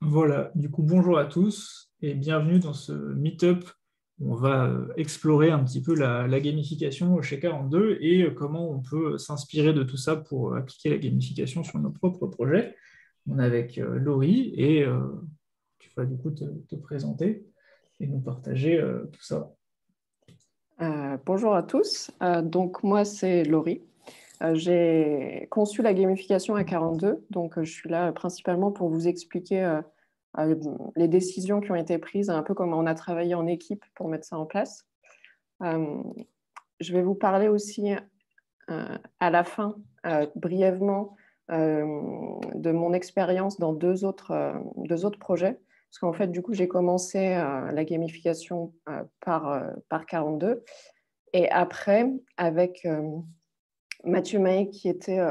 Voilà, du coup, bonjour à tous et bienvenue dans ce meet-up où on va explorer un petit peu la gamification chez 42 et comment on peut s'inspirer de tout ça pour appliquer la gamification sur nos propres projets. On est avec Laurie et tu vas du coup te présenter et nous partager tout ça. Bonjour à tous. Donc moi c'est Laurie. J'ai conçu la gamification à 42, donc je suis là principalement pour vous expliquer euh, les décisions qui ont été prises, un peu comment on a travaillé en équipe pour mettre ça en place. Euh, je vais vous parler aussi à la fin, brièvement, de mon expérience dans deux autres projets. Parce qu'en fait, du coup, j'ai commencé la gamification par 42. Et après, avec Mathieu Maé, qui était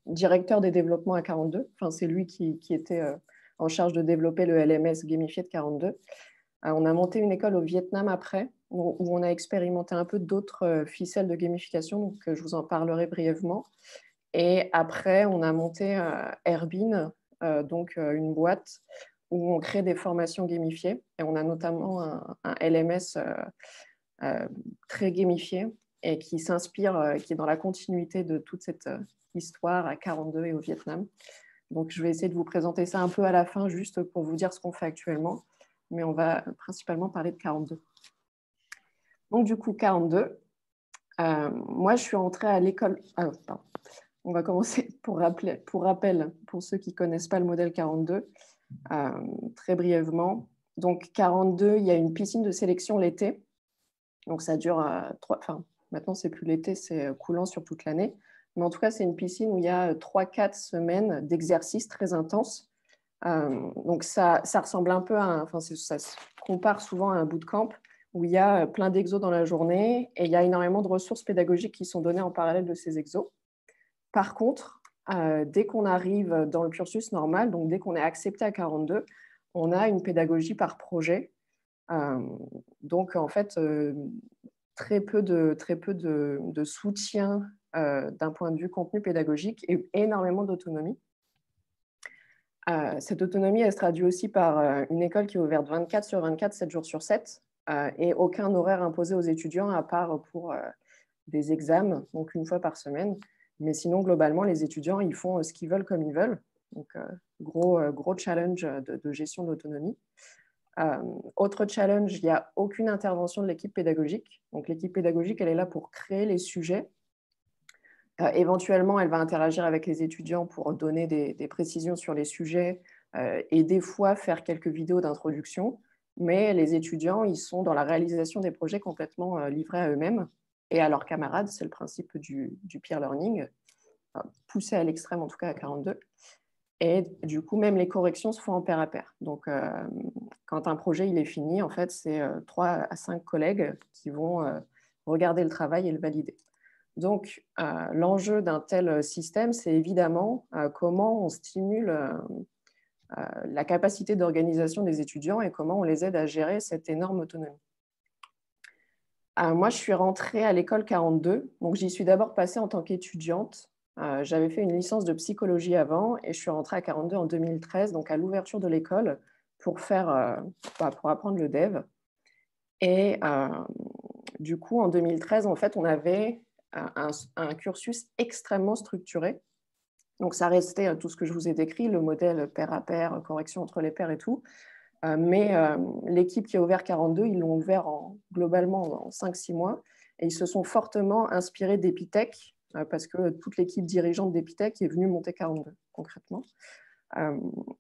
directeur des développements à 42, enfin, c'est lui qui était en charge de développer le LMS gamifié de 42. On a monté une école au Vietnam après, où on a expérimenté un peu d'autres ficelles de gamification, donc je vous en parlerai brièvement. Et après, on a monté Airbin, une boîte où on crée des formations gamifiées. Et on a notamment un LMS très gamifié et qui s'inspire, qui est dans la continuité de toute cette histoire à 42 et au Vietnam. Donc, je vais essayer de vous présenter ça un peu à la fin, juste pour vous dire ce qu'on fait actuellement. Mais on va principalement parler de 42. Donc, du coup, 42, moi, je suis entrée à l'école... On va commencer pour rappel, pour ceux qui ne connaissent pas le modèle 42, très brièvement. Donc, 42, il y a une piscine de sélection l'été. Donc, ça dure maintenant, c'est plus l'été, c'est coulant sur toute l'année. Mais en tout cas, c'est une piscine où il y a 3-4 semaines d'exercice très intenses. Donc, ça ressemble un peu à ça se compare souvent à un bootcamp où il y a plein d'exos dans la journée et il y a énormément de ressources pédagogiques qui sont données en parallèle de ces exos. Par contre, dès qu'on arrive dans le cursus normal, donc dès qu'on est accepté à 42, on a une pédagogie par projet. Donc, en fait, très peu de soutien d'un point de vue contenu pédagogique et énormément d'autonomie. Cette autonomie, elle se traduit aussi par une école qui est ouverte 24 sur 24, 7 jours sur 7, et aucun horaire imposé aux étudiants à part pour des examens, donc une fois par semaine. Mais sinon, globalement, les étudiants, ils font ce qu'ils veulent comme ils veulent. Donc, gros challenge de gestion d'autonomie. Autre challenge, il n'y a aucune intervention de l'équipe pédagogique. Donc, l'équipe pédagogique, elle est là pour créer les sujets. Éventuellement, elle va interagir avec les étudiants pour donner des précisions sur les sujets et des fois faire quelques vidéos d'introduction. Mais les étudiants, ils sont dans la réalisation des projets complètement livrés à eux-mêmes et à leurs camarades. C'est le principe du peer learning, poussé à l'extrême en tout cas à 42. Et du coup, même les corrections se font en pair à pair. Donc, quand un projet il est fini, en fait, c'est 3 à 5 collègues qui vont regarder le travail et le valider. Donc, l'enjeu d'un tel système, c'est évidemment comment on stimule la capacité d'organisation des étudiants et comment on les aide à gérer cette énorme autonomie. Moi, je suis rentrée à l'école 42, donc j'y suis d'abord passée en tant qu'étudiante. J'avais fait une licence de psychologie avant et je suis rentrée à 42 en 2013, donc à l'ouverture de l'école, pour apprendre le dev. Et du coup, en 2013, en fait, on avait un cursus extrêmement structuré. Donc, ça restait tout ce que je vous ai décrit, le modèle pair à pair, correction entre les pairs et tout. Mais l'équipe qui a ouvert 42, ils l'ont ouvert globalement en 5-6 mois. Et ils se sont fortement inspirés d'Epitech, parce que toute l'équipe dirigeante d'Epitech est venue monter 42, concrètement.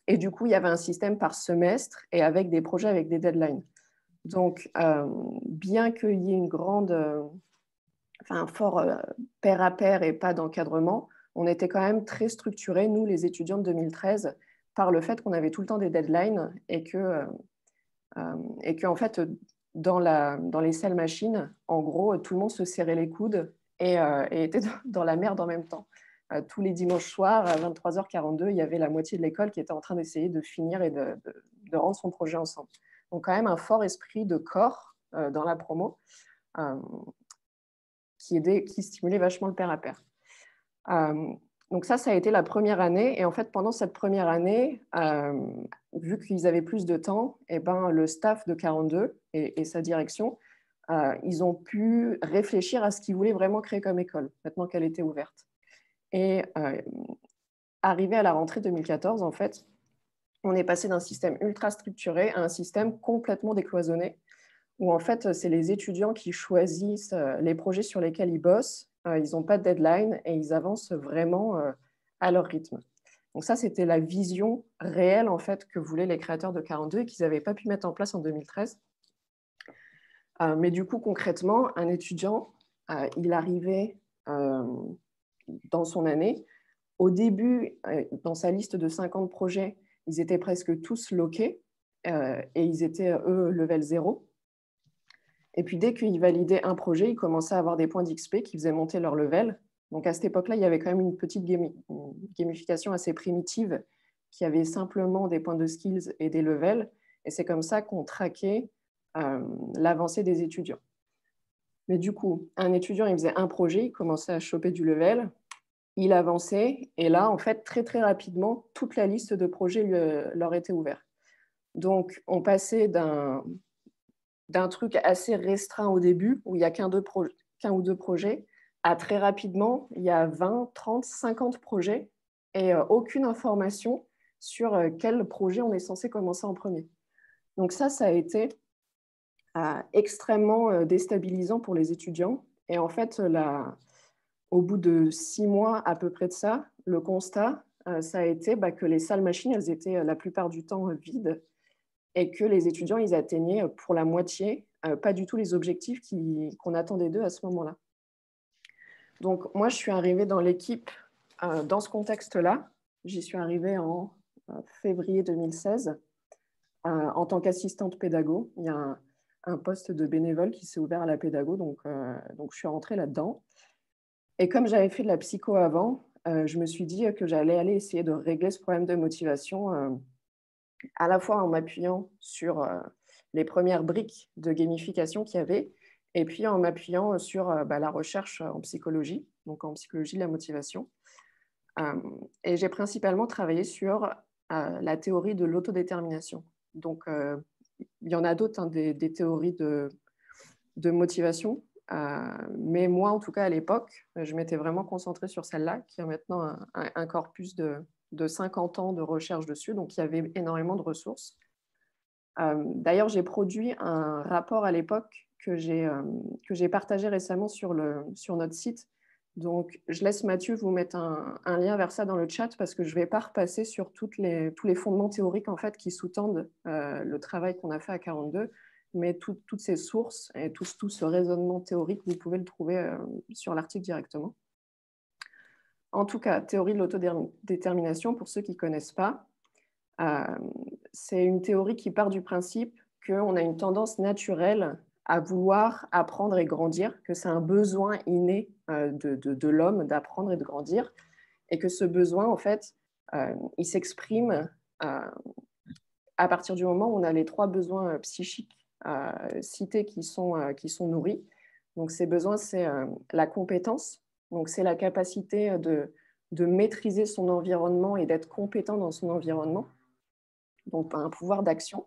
Et du coup, il y avait un système par semestre et avec des projets avec des deadlines. Donc, bien qu'il y ait un fort pair à pair et pas d'encadrement, on était quand même très structurés, nous, les étudiants de 2013, par le fait qu'on avait tout le temps des deadlines et que en fait, dans les salles machines, en gros, tout le monde se serrait les coudes et était dans la merde en même temps. Tous les dimanches soirs, à 23h42, il y avait la moitié de l'école qui était en train d'essayer de finir et de rendre son projet ensemble. Donc, quand même, un fort esprit de corps dans la promo qui stimulait vachement le pair à pair. Donc ça a été la première année. Et en fait, pendant cette première année, vu qu'ils avaient plus de temps, eh ben, le staff de 42 et sa direction, ils ont pu réfléchir à ce qu'ils voulaient vraiment créer comme école, maintenant qu'elle était ouverte. Et arrivé à la rentrée 2014, en fait, on est passé d'un système ultra structuré à un système complètement décloisonné, où en fait, c'est les étudiants qui choisissent les projets sur lesquels ils bossent. Ils n'ont pas de deadline et ils avancent vraiment à leur rythme. Donc ça, c'était la vision réelle en fait que voulaient les créateurs de 42 et qu'ils n'avaient pas pu mettre en place en 2013. Mais du coup, concrètement, un étudiant, il arrivait dans son année. Au début, dans sa liste de 50 projets, ils étaient presque tous loqués et ils étaient, eux, level 0. Et puis, dès qu'ils validaient un projet, ils commençaient à avoir des points d'XP qui faisaient monter leur level. Donc, à cette époque-là, il y avait quand même une petite gamification assez primitive qui avait simplement des points de skills et des levels. Et c'est comme ça qu'on traquait l'avancée des étudiants. Mais du coup, un étudiant, il faisait un projet, il commençait à choper du level, il avançait, et là, en fait, très, très rapidement, toute la liste de projets leur était ouverte. Donc, on passait d'un truc assez restreint au début, où il n'y a qu'un ou deux projets, à très rapidement, il y a 20, 30, 50 projets et aucune information sur quel projet on est censé commencer en premier. Donc ça a été extrêmement déstabilisant pour les étudiants. Et en fait, au bout de 6 mois à peu près de ça, le constat, ça a été que les salles machines, elles étaient la plupart du temps vides et que les étudiants, ils atteignaient pour la moitié pas du tout les objectifs qu'on attendait d'eux à ce moment-là. Donc, moi, je suis arrivée dans l'équipe dans ce contexte-là. J'y suis arrivée en février 2016 en tant qu'assistante pédago. Il y a un poste de bénévole qui s'est ouvert à la pédago, donc je suis rentrée là-dedans. Et comme j'avais fait de la psycho avant, je me suis dit que j'allais aller essayer de régler ce problème de motivation à la fois en m'appuyant sur les premières briques de gamification qu'il y avait, et puis en m'appuyant sur la recherche en psychologie, donc en psychologie de la motivation. Et j'ai principalement travaillé sur la théorie de l'autodétermination. Donc, il y en a d'autres, des théories de motivation, mais moi, en tout cas, à l'époque, je m'étais vraiment concentrée sur celle-là, qui a maintenant un corpus de 50 ans de recherche dessus, donc il y avait énormément de ressources. D'ailleurs, j'ai produit un rapport à l'époque que j'ai partagé récemment sur notre site. Donc, je laisse Mathieu vous mettre un lien vers ça dans le chat parce que je ne vais pas repasser sur tous les fondements théoriques en fait, qui sous-tendent le travail qu'on a fait à 42, mais toutes ces sources et tout ce raisonnement théorique, vous pouvez le trouver sur l'article directement. En tout cas, théorie de l'autodétermination, pour ceux qui ne connaissent pas, c'est une théorie qui part du principe qu'on a une tendance naturelle à vouloir apprendre et grandir, que c'est un besoin inné de l'homme d'apprendre et de grandir, et que ce besoin, en fait, il s'exprime à partir du moment où on a les 3 besoins psychiques cités qui sont nourris. Donc, ces besoins, c'est la compétence, donc c'est la capacité de maîtriser son environnement et d'être compétent dans son environnement, donc un pouvoir d'action.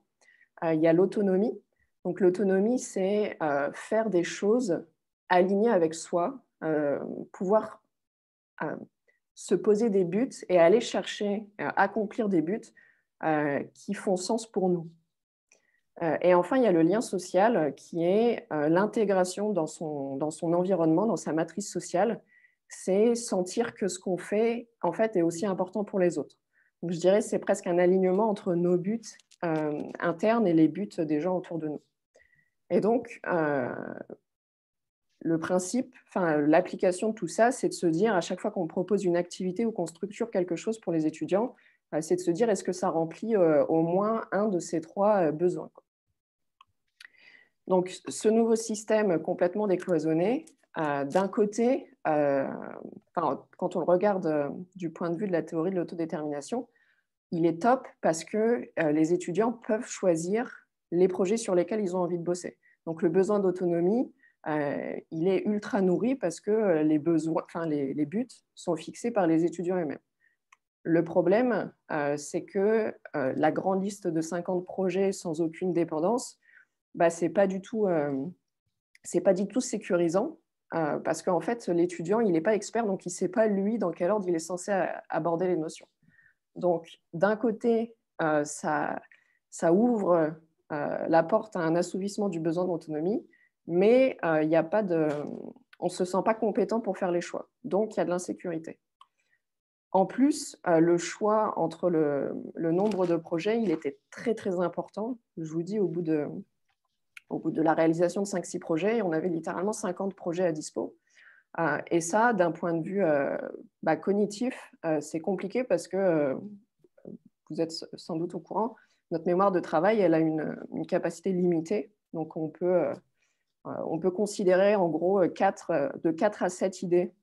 Il y a l'autonomie. Donc l'autonomie, c'est faire des choses alignées avec soi, pouvoir se poser des buts et aller chercher, accomplir des buts qui font sens pour nous. Et enfin, il y a le lien social qui est l'intégration dans son environnement, dans sa matrice sociale. C'est sentir que ce qu'on fait, en fait, est aussi important pour les autres. Donc, je dirais que c'est presque un alignement entre nos buts internes et les buts des gens autour de nous. Et donc, le principe, l'application de tout ça, c'est de se dire, à chaque fois qu'on propose une activité ou qu'on structure quelque chose pour les étudiants, c'est de se dire, est-ce que ça remplit au moins un de ces 3 besoins, quoi. Donc, ce nouveau système complètement décloisonné, d'un côté, quand on le regarde du point de vue de la théorie de l'autodétermination, il est top parce que les étudiants peuvent choisir les projets sur lesquels ils ont envie de bosser. Donc, le besoin d'autonomie, il est ultra nourri parce que les besoins, enfin, les buts sont fixés par les étudiants eux-mêmes. Le problème, c'est que la grande liste de 50 projets sans aucune dépendance, bah, c'est pas du tout sécurisant parce qu'en fait, l'étudiant, il n'est pas expert, donc il ne sait pas, lui, dans quel ordre il est censé aborder les notions. Donc, d'un côté, ça ouvre la porte à un assouvissement du besoin d'autonomie, mais il y a pas de, on ne se sent pas compétent pour faire les choix. Donc, il y a de l'insécurité. En plus, le choix entre le nombre de projets, il était très, très important. Je vous dis, au bout de la réalisation de 5-6 projets, on avait littéralement 50 projets à dispo. Et ça, d'un point de vue cognitif, c'est compliqué parce que vous êtes sans doute au courant, notre mémoire de travail, elle a une capacité limitée. Donc, on peut considérer en gros de 4 à 7 idées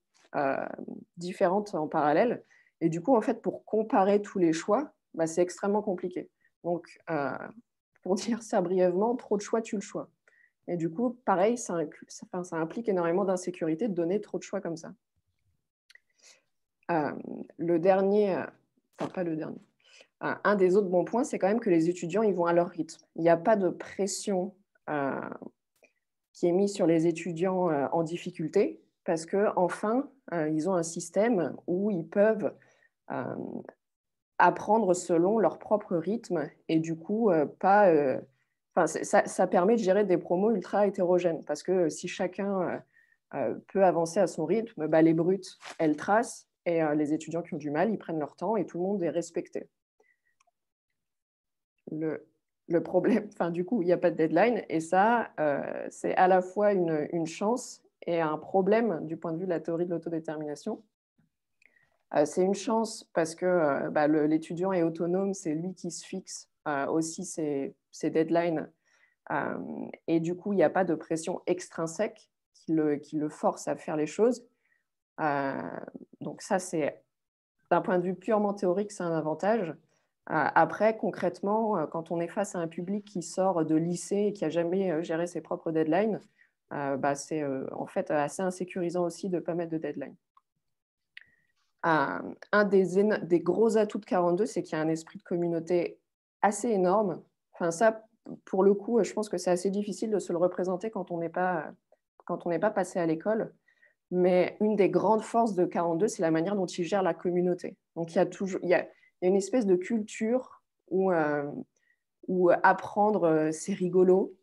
différentes en parallèle. Et du coup, en fait, pour comparer tous les choix, bah, c'est extrêmement compliqué. Donc, pour dire ça brièvement, trop de choix tue le choix. Et du coup, pareil, ça implique énormément d'insécurité de donner trop de choix comme ça. Le dernier, enfin pas le dernier, un des autres bons points, c'est quand même que les étudiants, ils vont à leur rythme. Il n'y a pas de pression qui est mise sur les étudiants en difficulté parce qu'enfin, ils ont un système où ils peuvent apprendre selon leur propre rythme et du coup, ça permet de gérer des promos ultra hétérogènes parce que si chacun peut avancer à son rythme, bah, les brutes, elles tracent et les étudiants qui ont du mal, ils prennent leur temps et tout le monde est respecté. Le problème, enfin, du coup, il n'y a pas de deadline et ça, c'est à la fois une chance et un problème du point de vue de la théorie de l'autodétermination. C'est une chance parce que l'étudiant est autonome, c'est lui qui se fixe aussi ses deadlines et du coup, il n'y a pas de pression extrinsèque qui le force à faire les choses. Donc ça, c'est d'un point de vue purement théorique, c'est un avantage. Après, concrètement, quand on est face à un public qui sort de lycée et qui n'a jamais géré ses propres deadlines, c'est en fait assez insécurisant aussi de ne pas mettre de deadline. Un des gros atouts de 42, c'est qu'il y a un esprit de communauté assez énorme. Enfin, ça, pour le coup, je pense que c'est assez difficile de se le représenter quand on n'est pas passé à l'école. Mais une des grandes forces de 42, c'est la manière dont il gère la communauté. Donc, il y a une espèce de culture où apprendre, c'est rigolo,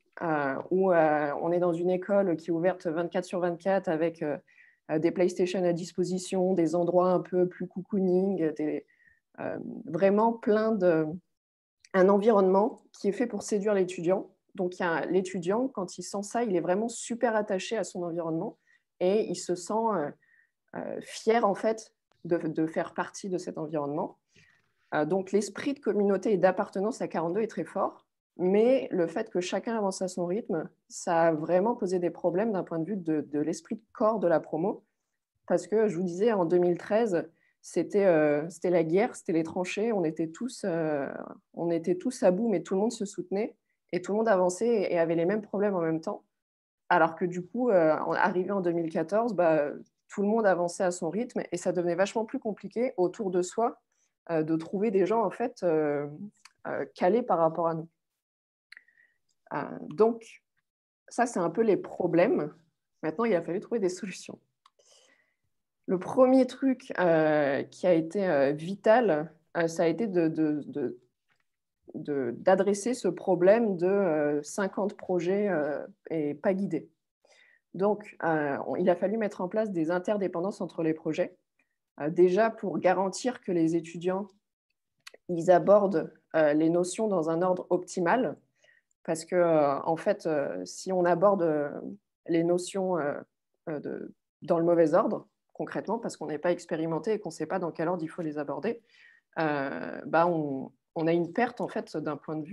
où on est dans une école qui est ouverte 24/24 avec des PlayStation à disposition, des endroits un peu plus cocooning, vraiment un environnement qui est fait pour séduire l'étudiant. Donc, l'étudiant, quand il sent ça, il est vraiment super attaché à son environnement et il se sent fier, en fait, de faire partie de cet environnement. Donc, l'esprit de communauté et d'appartenance à 42 est très fort, mais le fait que chacun avance à son rythme, ça a vraiment posé des problèmes d'un point de vue de l'esprit de corps de la promo, parce que, je vous disais, en 2013, c'était la guerre, c'était les tranchées, on était tous à bout, mais tout le monde se soutenait, et tout le monde avançait et avait les mêmes problèmes en même temps. Alors que du coup, arrivé en 2014, tout le monde avançait à son rythme, et ça devenait vachement plus compliqué autour de soi de trouver des gens en fait calés par rapport à nous. Donc, ça, c'est un peu les problèmes. Maintenant, il a fallu trouver des solutions. Le premier truc qui a été vital, ça a été d'adresser ce problème de 50 projets et pas guidés. Donc, il a fallu mettre en place des interdépendances entre les projets. Déjà, pour garantir que les étudiants ils abordent les notions dans un ordre optimal, parce que, en fait, si on aborde les notions dans le mauvais ordre, concrètement, parce qu'on n'est pas expérimenté et qu'on ne sait pas dans quel ordre il faut les aborder, on a une perte, en fait, d'un point de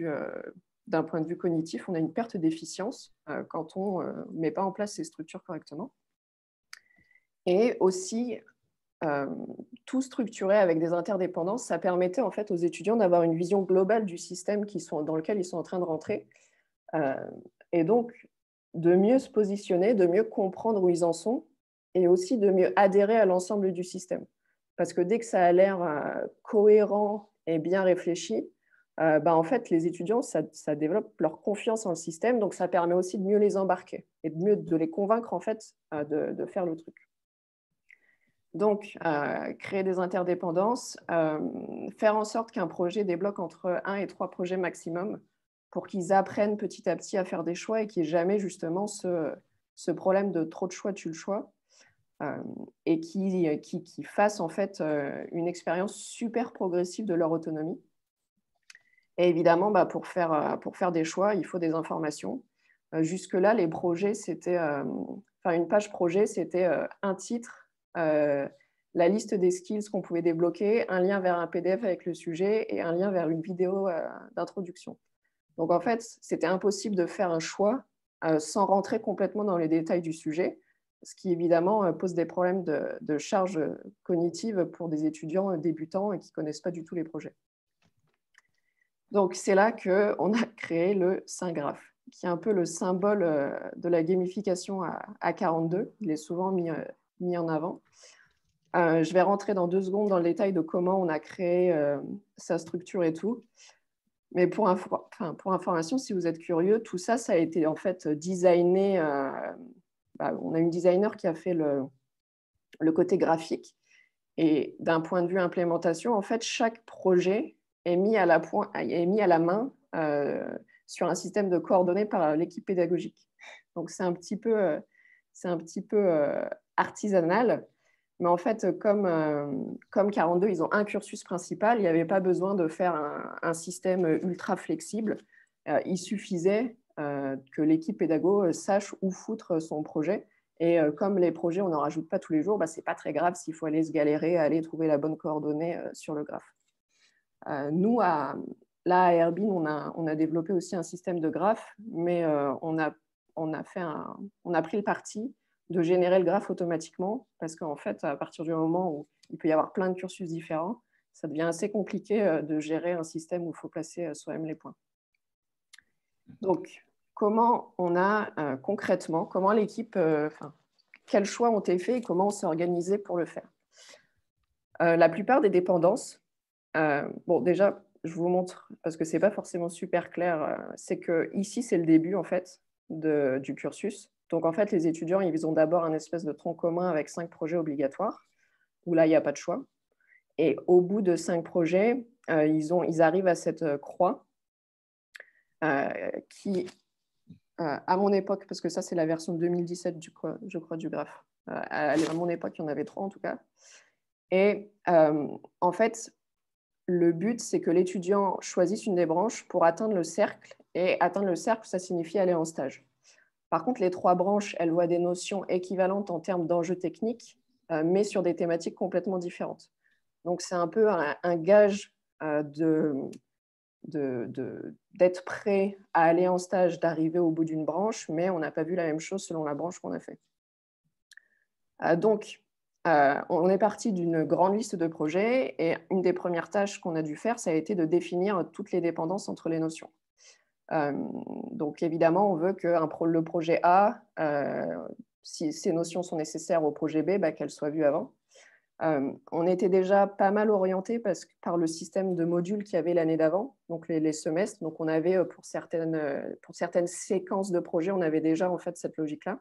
vue cognitif, on a une perte d'efficience quand on ne met pas en place ces structures correctement. Et aussi, tout structuré avec des interdépendances, ça permettait en fait aux étudiants d'avoir une vision globale du système dans lequel ils sont en train de rentrer. Et donc, de mieux se positionner, de mieux comprendre où ils en sont et aussi de mieux adhérer à l'ensemble du système. Parce que dès que ça a l'air cohérent et bien réfléchi, en fait, les étudiants, ça développe leur confiance en le système, donc ça permet aussi de mieux les embarquer et de mieux de les convaincre en fait, de faire le truc. Donc, créer des interdépendances, faire en sorte qu'un projet débloque entre 1 et 3 projets maximum pour qu'ils apprennent petit à petit à faire des choix et qu'il n'y ait jamais justement ce problème de trop de choix tue le choix, et qui fassent en fait une expérience super progressive de leur autonomie. Et évidemment, pour faire des choix, il faut des informations. Jusque-là, les projets, c'était, une page projet, c'était un titre, la liste des skills qu'on pouvait débloquer, un lien vers un PDF avec le sujet et un lien vers une vidéo d'introduction. Donc, en fait, c'était impossible de faire un choix sans rentrer complètement dans les détails du sujet, ce qui, évidemment, pose des problèmes de charge cognitive pour des étudiants débutants et qui ne connaissent pas du tout les projets. Donc, c'est là qu'on a créé le SingGraph, qui est un peu le symbole de la gamification à 42. Il est souvent mis en avant. Je vais rentrer dans 2 secondes dans le détail de comment on a créé sa structure et tout. Mais pour information, si vous êtes curieux, tout ça, ça a été en fait designé. On a une designer qui a fait le côté graphique. Et d'un point de vue implémentation, en fait, chaque projet est mis à la main sur un système de coordonnées par l'équipe pédagogique. Donc, c'est un petit peu artisanal. Mais en fait, comme 42, ils ont un cursus principal, il n'y avait pas besoin de faire un système ultra flexible. Il suffisait que l'équipe pédago sache où foutre son projet. Et comme les projets, on n'en rajoute pas tous les jours, ce n'est pas très grave s'il faut aller se galérer à aller trouver la bonne coordonnée sur le graphe. Nous, à Airbin, on a développé aussi un système de graphe, mais on a pris le parti de générer le graphe automatiquement, parce qu'en fait, à partir du moment où il peut y avoir plein de cursus différents, ça devient assez compliqué de gérer un système où il faut placer soi-même les points. Donc, comment on a concrètement, comment l'équipe, quels choix ont été faits et comment on s'est organisé pour le faire. La plupart des dépendances, déjà, je vous montre, parce que ce n'est pas forcément super clair, c'est que ici, c'est le début en fait du cursus. Donc, en fait, les étudiants, ils ont d'abord un espèce de tronc commun avec 5 projets obligatoires, où là, il n'y a pas de choix. Et au bout de 5 projets, ils arrivent à cette croix qui, à mon époque, parce que ça, c'est la version 2017, je crois, du graphe. À mon époque, il y en avait 3 en tout cas. Et en fait, le but, c'est que l'étudiant choisisse une des branches pour atteindre le cercle. Et atteindre le cercle, ça signifie aller en stage. Par contre, les 3 branches, elles voient des notions équivalentes en termes d'enjeux techniques, mais sur des thématiques complètement différentes. Donc, c'est un peu un gage d'être prêt à aller en stage, d'arriver au bout d'une branche, mais on n'a pas vu la même chose selon la branche qu'on a fait. Donc, on est parti d'une grande liste de projets et une des premières tâches qu'on a dû faire, ça a été de définir toutes les dépendances entre les notions. Donc, évidemment, on veut que le projet A, si ces notions sont nécessaires au projet B, qu'elles soient vues avant. On était déjà pas mal orienté par le système de modules qu'il y avait l'année d'avant, donc les semestres. Donc, on avait pour certaines séquences de projets, on avait déjà en fait cette logique-là.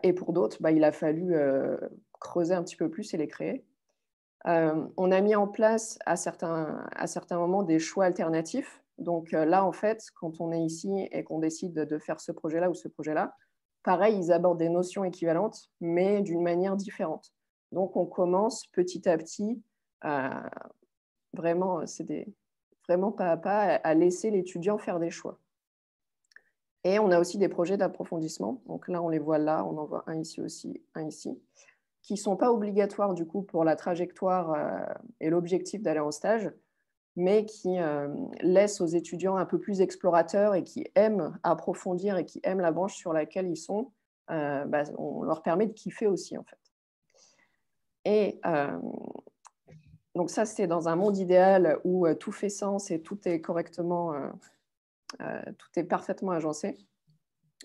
Et pour d'autres, il a fallu creuser un petit peu plus et les créer. On a mis en place à certains moments des choix alternatifs. Donc là, en fait, quand on est ici et qu'on décide de faire ce projet-là ou ce projet-là, pareil, ils abordent des notions équivalentes, mais d'une manière différente. Donc, on commence petit à petit, vraiment pas à pas, à laisser l'étudiant faire des choix. Et on a aussi des projets d'approfondissement. Donc là, on les voit là, on en voit un ici aussi, un ici, qui ne sont pas obligatoires du coup pour la trajectoire et l'objectif d'aller en stage, mais qui laissent aux étudiants un peu plus explorateurs et qui aiment approfondir et qui aiment la branche sur laquelle ils sont. On leur permet de kiffer aussi, en fait. Et donc ça, c'est dans un monde idéal où tout fait sens et tout est correctement, tout est parfaitement agencé.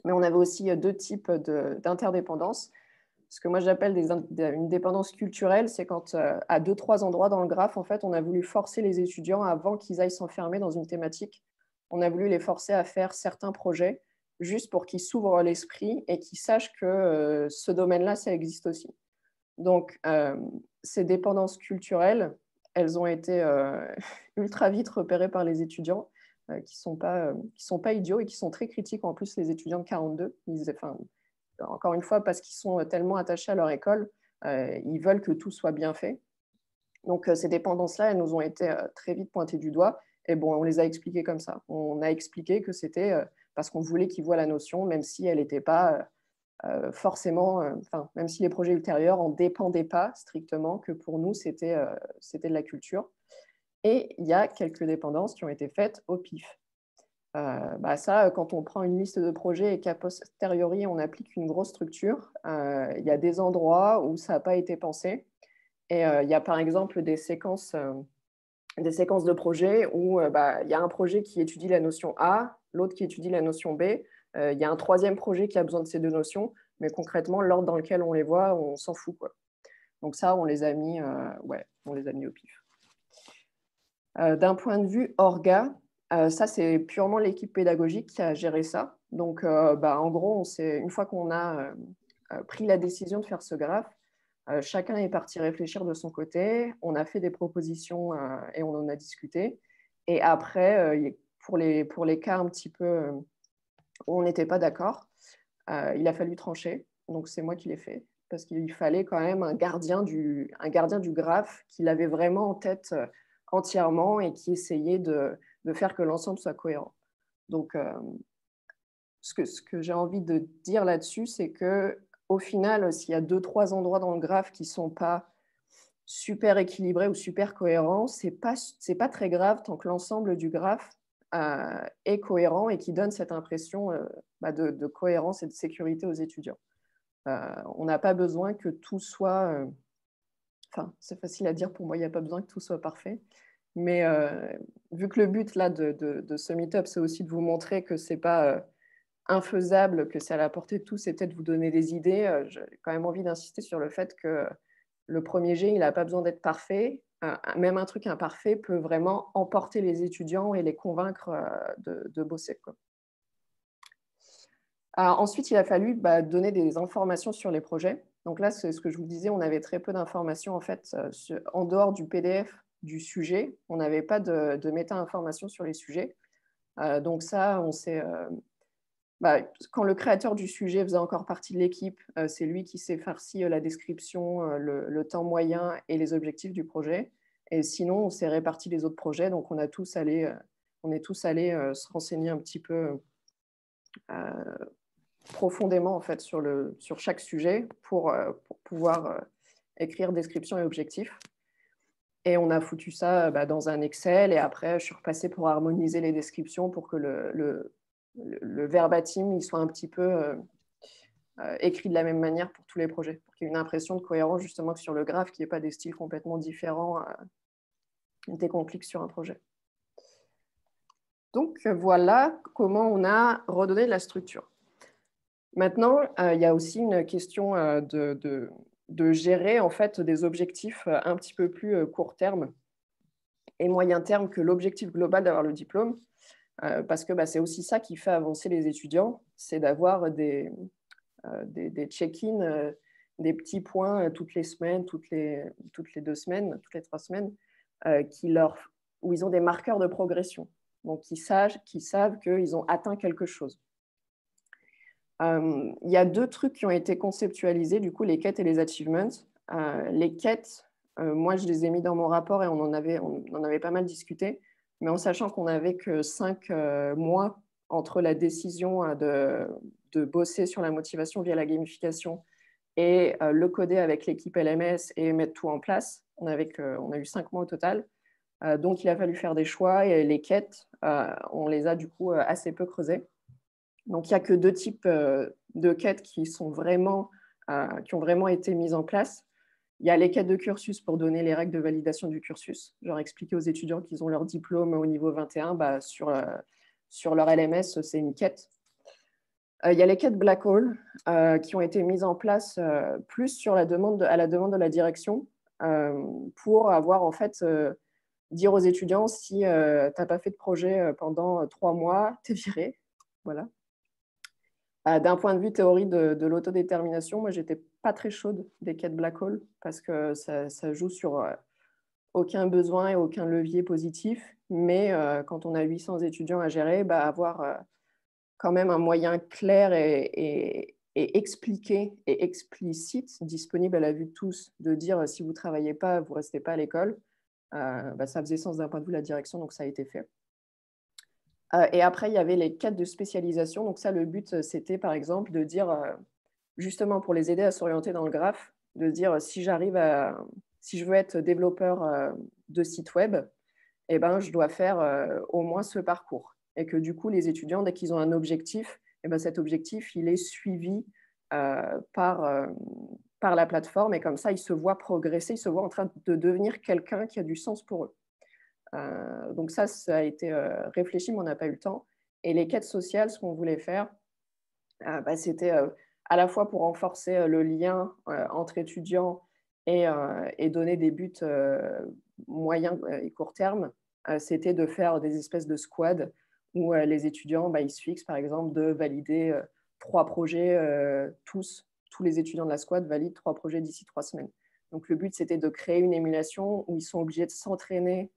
Mais on avait aussi deux types d'interdépendance. Ce que moi j'appelle une dépendance culturelle, c'est quand à 2-3 endroits dans le graphe, en fait, on a voulu forcer les étudiants avant qu'ils aillent s'enfermer dans une thématique. On a voulu les forcer à faire certains projets juste pour qu'ils s'ouvrent l'esprit et qu'ils sachent que ce domaine-là, ça existe aussi. Donc, ces dépendances culturelles, elles ont été ultra vite repérées par les étudiants qui sont pas idiots et qui sont très critiques. En plus, les étudiants de 42, encore une fois, parce qu'ils sont tellement attachés à leur école, ils veulent que tout soit bien fait. Donc, ces dépendances-là, elles nous ont été très vite pointées du doigt. Et bon, on les a expliquées comme ça. On a expliqué que c'était parce qu'on voulait qu'ils voient la notion, même si elle n'était pas forcément, même si les projets ultérieurs n'en dépendaient pas strictement, que pour nous, c'était de la culture. Et il y a quelques dépendances qui ont été faites au pif. Ça, quand on prend une liste de projets et qu'à posteriori, on applique une grosse structure, il y a des endroits où ça n'a pas été pensé. Et il y a par exemple des séquences de projets où il y a un projet qui étudie la notion A, l'autre qui étudie la notion B. Il y a un troisième projet qui a besoin de ces deux notions, mais concrètement, l'ordre dans lequel on les voit, on s'en fout, quoi. Donc ça, on les a mis au pif. D'un point de vue orga, ça, c'est purement l'équipe pédagogique qui a géré ça. Donc, en gros, une fois qu'on a pris la décision de faire ce graphe, chacun est parti réfléchir de son côté. On a fait des propositions et on en a discuté. Et après, pour les cas un petit peu où on n'était pas d'accord, il a fallu trancher. Donc, c'est moi qui l'ai fait. Parce qu'il fallait quand même un gardien du graphe qui l'avait vraiment en tête entièrement et qui essayait de faire que l'ensemble soit cohérent. Donc, ce que j'ai envie de dire là-dessus, c'est qu'au final, s'il y a 2-3 endroits dans le graphe qui ne sont pas super équilibrés ou super cohérents, ce n'est pas très grave tant que l'ensemble du graphe est cohérent et qui donne cette impression de cohérence et de sécurité aux étudiants. On n'a pas besoin que tout soit... c'est facile à dire pour moi, il n'y a pas besoin que tout soit parfait. Mais vu que le but là, de ce meet-up, c'est aussi de vous montrer que ce n'est pas infaisable, que c'est à la portée de tous, c'est peut-être vous donner des idées, j'ai quand même envie d'insister sur le fait que le premier jet, il n'a pas besoin d'être parfait. Même un truc imparfait peut vraiment emporter les étudiants et les convaincre de bosser, quoi. Ensuite, il a fallu donner des informations sur les projets. Donc là, c'est ce que je vous disais, on avait très peu d'informations en fait en dehors du PDF du sujet. On n'avait pas de méta-informations sur les sujets. Donc ça, on s'est... quand le créateur du sujet faisait encore partie de l'équipe, c'est lui qui s'est farci la description, le temps moyen et les objectifs du projet. Et sinon, on s'est réparti les autres projets. Donc, on est tous allés se renseigner un petit peu profondément en fait, sur chaque sujet pour pouvoir écrire description et objectifs. Et on a foutu ça dans un Excel. Et après, je suis repassée pour harmoniser les descriptions pour que le verbatim il soit un petit peu écrit de la même manière pour tous les projets, pour qu'il y ait une impression de cohérence justement que sur le graphe, qu'il n'y ait pas des styles complètement différents dès qu'on clique sur un projet. Donc voilà comment on a redonné de la structure. Maintenant, il y a aussi une question de gérer en fait des objectifs un petit peu plus court terme et moyen terme que l'objectif global d'avoir le diplôme, parce que c'est aussi ça qui fait avancer les étudiants, c'est d'avoir des check-in, des petits points toutes les semaines, toutes les 2 semaines, toutes les 3 semaines, où ils ont des marqueurs de progression. Donc, ils savent qu'ils ont atteint quelque chose. Il y a 2 trucs qui ont été conceptualisés, du coup, les quêtes et les achievements. Les quêtes, moi, je les ai mis dans mon rapport et on en avait pas mal discuté, mais en sachant qu'on n'avait que 5 mois entre la décision de bosser sur la motivation via la gamification et le coder avec l'équipe LMS et mettre tout en place. On a eu 5 mois au total. Donc, il a fallu faire des choix et les quêtes, on les a du coup assez peu creusées. Donc, il n'y a que 2 types de quêtes qui ont vraiment été mises en place. Il y a les quêtes de cursus pour donner les règles de validation du cursus. Genre expliquer aux étudiants qu'ils ont leur diplôme au niveau 21, sur leur LMS, c'est une quête. Il y a les quêtes Black Hole qui ont été mises en place plus sur à la demande de la direction pour avoir en fait dire aux étudiants si tu n'as pas fait de projet pendant 3 mois, tu es viré. Voilà. D'un point de vue théorie de l'autodétermination, moi, j'étais pas très chaude des quêtes Black Hole parce que ça joue sur aucun besoin et aucun levier positif. Mais quand on a 800 étudiants à gérer, avoir quand même un moyen clair et expliqué et explicite, disponible à la vue de tous, de dire si vous ne travaillez pas, vous ne restez pas à l'école, ça faisait sens d'un point de vue de la direction, donc ça a été fait. Et après, il y avait les quêtes de spécialisation. Donc ça, le but, c'était par exemple de dire, justement pour les aider à s'orienter dans le graphe, de dire si je veux être développeur de site web, eh ben, je dois faire au moins ce parcours. Et que du coup, les étudiants, dès qu'ils ont un objectif, eh ben, cet objectif, il est suivi par la plateforme. Et comme ça, ils se voient progresser, ils se voient en train de devenir quelqu'un qui a du sens pour eux. Donc ça a été réfléchi, mais on n'a pas eu le temps. Et les quêtes sociales, ce qu'on voulait faire, c'était à la fois pour renforcer le lien entre étudiants et donner des buts moyens et court terme. C'était de faire des espèces de squads où les étudiants, ils se fixent par exemple de valider 3 projets, tous les étudiants de la squad valident 3 projets d'ici 3 semaines. Donc le but, c'était de créer une émulation où ils sont obligés de s'entraider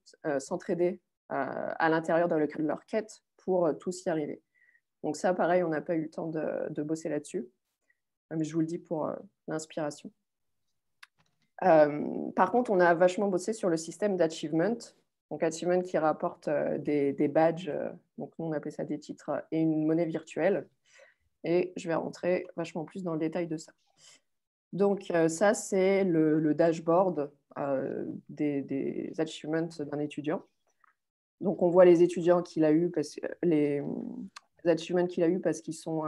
à l'intérieur de leur quête pour tous y arriver. Donc ça, pareil, on n'a pas eu le temps de bosser là-dessus. Mais je vous le dis pour l'inspiration. Par contre, on a vachement bossé sur le système d'achievement. Donc achievement qui rapporte des badges, donc nous on appelait ça des titres, et une monnaie virtuelle. Et je vais rentrer vachement plus dans le détail de ça. Donc ça, c'est le dashboard des achievements d'un étudiant. Donc on voit les étudiants qu'il a eu, les achievements qu'il a eu parce qu'ils sont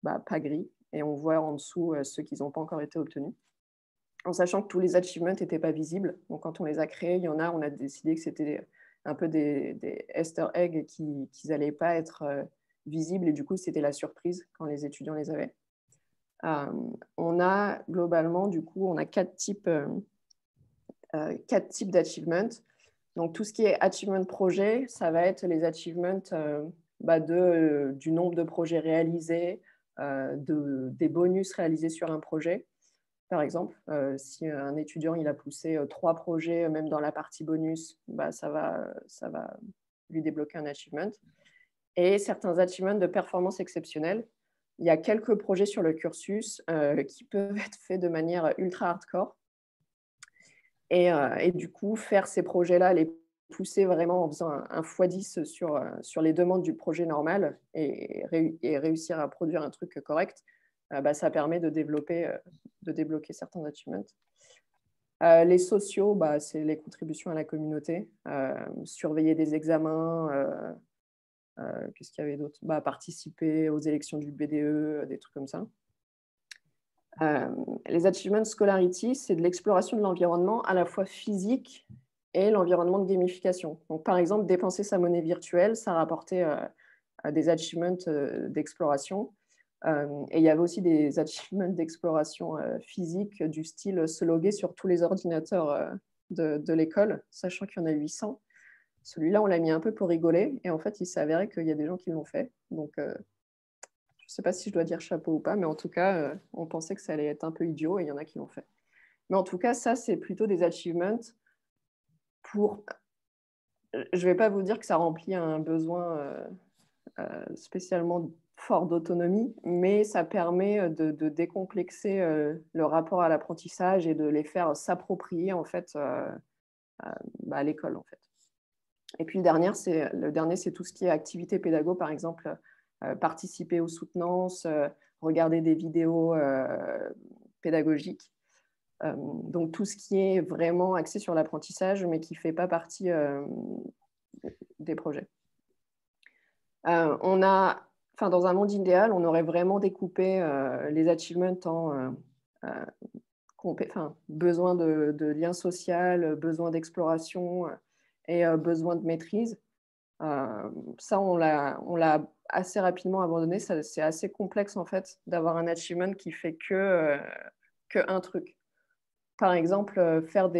pas gris, et on voit en dessous ceux qui n'ont pas encore été obtenus. En sachant que tous les achievements n'étaient pas visibles. Donc quand on les a créés, il y en a, on a décidé que c'était un peu des Easter eggs qui n'allaient pas être visibles, et du coup c'était la surprise quand les étudiants les avaient. On a globalement, du coup, on a 4 types d'achievements. Donc, tout ce qui est achievement projet, ça va être les achievements du nombre de projets réalisés, des bonus réalisés sur un projet. Par exemple, si un étudiant il a poussé 3 projets, même dans la partie bonus, ça va lui débloquer un achievement. Et certains achievements de performance exceptionnelle. Il y a quelques projets sur le cursus qui peuvent être faits de manière ultra hardcore. Et du coup, faire ces projets-là, les pousser vraiment en faisant un x10 sur les demandes du projet normal et réussir à produire un truc correct, ça permet de débloquer certains achievements. Les sociaux, c'est les contributions à la communauté, surveiller des examens, qu'est-ce qu'il y avait d'autre, participer aux élections du BDE, des trucs comme ça. Les Achievement Scholarity, c'est de l'exploration de l'environnement à la fois physique et l'environnement de gamification. Donc, par exemple, dépenser sa monnaie virtuelle, ça rapportait des achievements d'exploration. Et il y avait aussi des achievements d'exploration physique du style se loguer sur tous les ordinateurs de l'école, sachant qu'il y en a 800. Celui-là, on l'a mis un peu pour rigoler. Et en fait, il s'est avéré qu'il y a des gens qui l'ont fait. Donc, je ne sais pas si je dois dire chapeau ou pas, mais en tout cas, on pensait que ça allait être un peu idiot et il y en a qui l'ont fait. Mais en tout cas, ça, c'est plutôt des achievements pour... Je ne vais pas vous dire que ça remplit un besoin spécialement fort d'autonomie, mais ça permet de décomplexer le rapport à l'apprentissage et de les faire s'approprier en fait à l'école en fait. Et puis le dernier, c'est tout ce qui est activité pédago, par exemple, participer aux soutenances, regarder des vidéos pédagogiques. Donc tout ce qui est vraiment axé sur l'apprentissage, mais qui ne fait pas partie des projets. Dans un monde idéal, on aurait vraiment découpé les achievements en besoin de lien social, besoin d'exploration et besoin de maîtrise. Ça, on l'a assez rapidement abandonné. C'est assez complexe, en fait, d'avoir un achievement qui fait que un truc. Par exemple, faire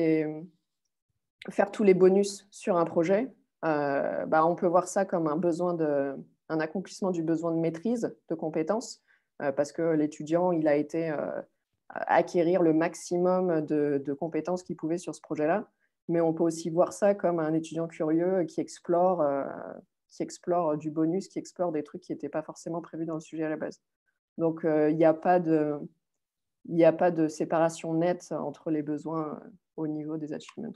tous les bonus sur un projet, on peut voir ça comme un accomplissement du besoin de maîtrise, de compétences, parce que l'étudiant, il a été acquérir le maximum de compétences qu'il pouvait sur ce projet-là. Mais on peut aussi voir ça comme un étudiant curieux qui explore du bonus, qui explore des trucs qui n'étaient pas forcément prévus dans le sujet à la base. Donc, il n'y a pas de séparation nette entre les besoins au niveau des achievements.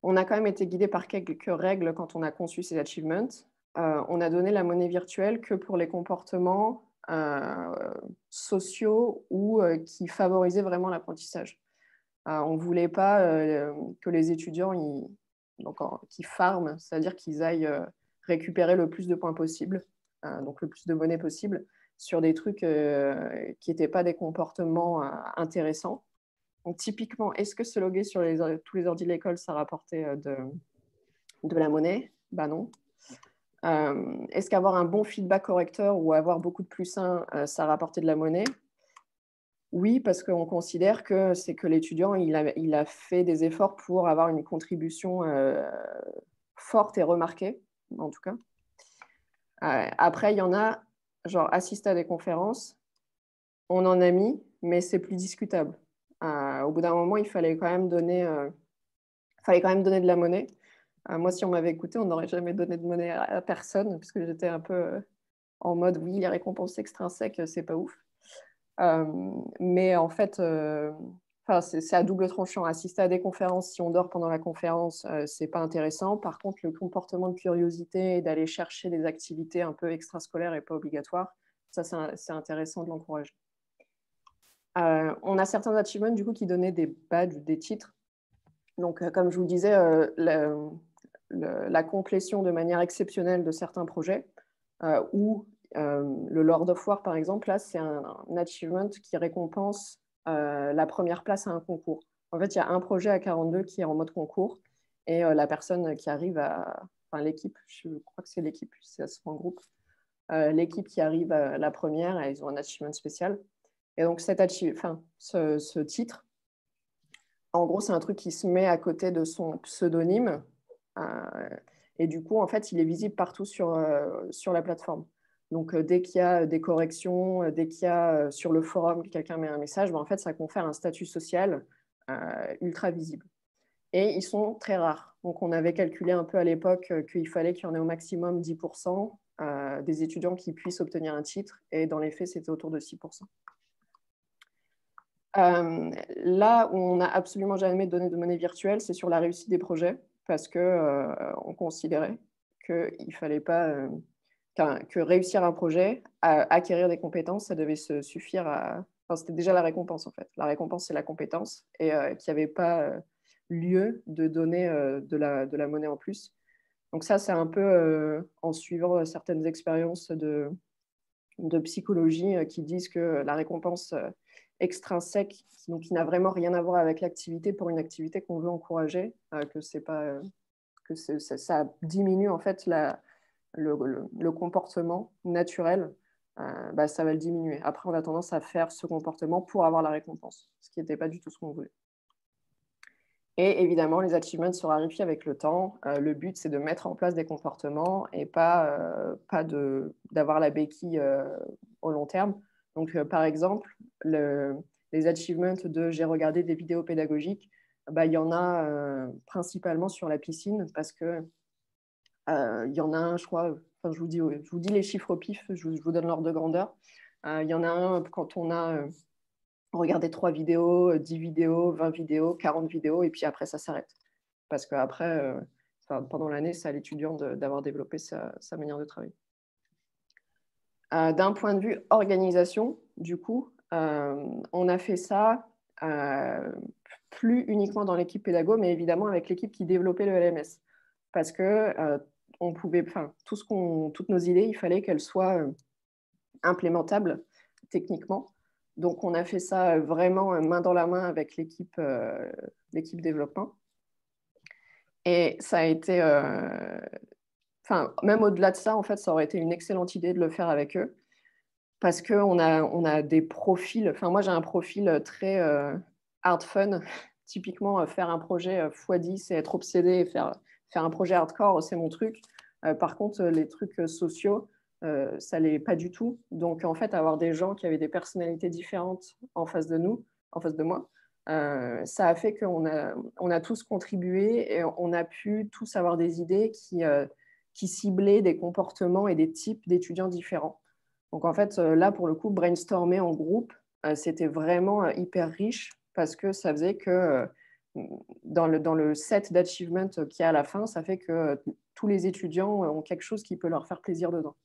On a quand même été guidé par quelques règles quand on a conçu ces achievements. On a donné la monnaie virtuelle que pour les comportements sociaux ou qui favorisaient vraiment l'apprentissage. On ne voulait pas que les étudiants qui farment, c'est-à-dire qu'ils aillent récupérer le plus de points possible, donc le plus de monnaie possible, sur des trucs qui n'étaient pas des comportements intéressants. Donc, typiquement, est-ce que se loguer sur tous les ordi de l'école, ça rapportait de la monnaie? Non. Est-ce qu'avoir un bon feedback correcteur ou avoir beaucoup de +1, ça rapportait de la monnaie? Oui, parce qu'on considère que c'est que l'étudiant, il a fait des efforts pour avoir une contribution forte et remarquée, en tout cas. Après, il y en a, genre assister à des conférences, on en a mis, mais c'est plus discutable. Au bout d'un moment, il fallait quand même donner de la monnaie. Moi, si on m'avait écouté, on n'aurait jamais donné de monnaie à personne, puisque j'étais un peu en mode, oui, les récompenses extrinsèques, c'est pas ouf. Mais en fait, c'est à double tranchant. Assister à des conférences, si on dort pendant la conférence, c'est pas intéressant. Par contre, le comportement de curiosité et d'aller chercher des activités un peu extrascolaires et pas obligatoires, ça, c'est intéressant de l'encourager. On a certains achievements du coup qui donnaient des badges, des titres. Donc, comme je vous le disais, la complétion de manière exceptionnelle de certains projets ou le Lord of War, par exemple, là, c'est un achievement qui récompense la première place à un concours. En fait, il y a un projet à 42 qui est en mode concours et la personne qui arrive l'équipe, je crois que c'est l'équipe, ça se fait en groupe, l'équipe qui arrive à la première, ils ont un achievement spécial. Et donc, ce titre, en gros, c'est un truc qui se met à côté de son pseudonyme. Et du coup, en fait, il est visible partout sur la plateforme. Donc, dès qu'il y a des corrections, dès qu'il y a sur le forum, quelqu'un met un message, en fait, ça confère un statut social ultra visible. Et ils sont très rares. Donc, on avait calculé un peu à l'époque qu'il fallait qu'il y en ait au maximum 10% des étudiants qui puissent obtenir un titre. Et dans les faits, c'était autour de 6%. Là où on n'a absolument jamais donné de monnaie virtuelle, c'est sur la réussite des projets, parce qu'on considérait qu'il fallait pas que réussir un projet, acquérir des compétences, ça devait se suffire à. Enfin, c'était déjà la récompense en fait. La récompense, c'est la compétence, et qu'il n'y avait pas lieu de donner de la monnaie en plus. Donc ça, c'est un peu en suivant certaines expériences de psychologie qui disent que la récompense extrinsèque, donc qui n'a vraiment rien à voir avec l'activité pour une activité qu'on veut encourager, que c'est pas que ça diminue en fait le comportement naturel, ça va le diminuer. Après, on a tendance à faire ce comportement pour avoir la récompense, ce qui n'était pas du tout ce qu'on voulait. Et évidemment, les achievements se raréfient avec le temps. Le but, c'est de mettre en place des comportements et pas d'avoir la béquille au long terme. Donc, par exemple, les achievements de j'ai regardé des vidéos pédagogiques, il y en a principalement sur la piscine parce que il y en a un, je crois, je vous dis les chiffres au pif, je vous donne l'ordre de grandeur. Il y en a un quand on a regarder 3 vidéos, 10 vidéos, 20 vidéos, 40 vidéos, et puis après, ça s'arrête. Parce qu'après, pendant l'année, c'est à l'étudiant d'avoir développé sa manière de travailler. D'un point de vue organisation, du coup, on a fait ça plus uniquement dans l'équipe pédago, mais évidemment avec l'équipe qui développait le LMS. Parce que on pouvait, toutes nos idées, il fallait qu'elles soient implémentables techniquement. Donc, on a fait ça vraiment main dans la main avec l'équipe développement. Et ça a été enfin, même au-delà de ça, en fait, ça aurait été une excellente idée de le faire avec eux parce qu'on a des profils. Enfin, moi, j'ai un profil très hard fun. Typiquement, faire un projet x10 et être obsédé et faire un projet hardcore, c'est mon truc. Par contre, les trucs sociaux, ça l'est pas du tout. Donc, en fait, avoir des gens qui avaient des personnalités différentes en face de nous, en face de moi, ça a fait on a tous contribué et on a pu tous avoir des idées qui ciblaient des comportements et des types d'étudiants différents. Donc, en fait, là, pour le coup, brainstormer en groupe, c'était vraiment hyper riche parce que ça faisait que dans le set d'achievement qu'il y a à la fin, ça fait que tous les étudiants ont quelque chose qui peut leur faire plaisir dedans.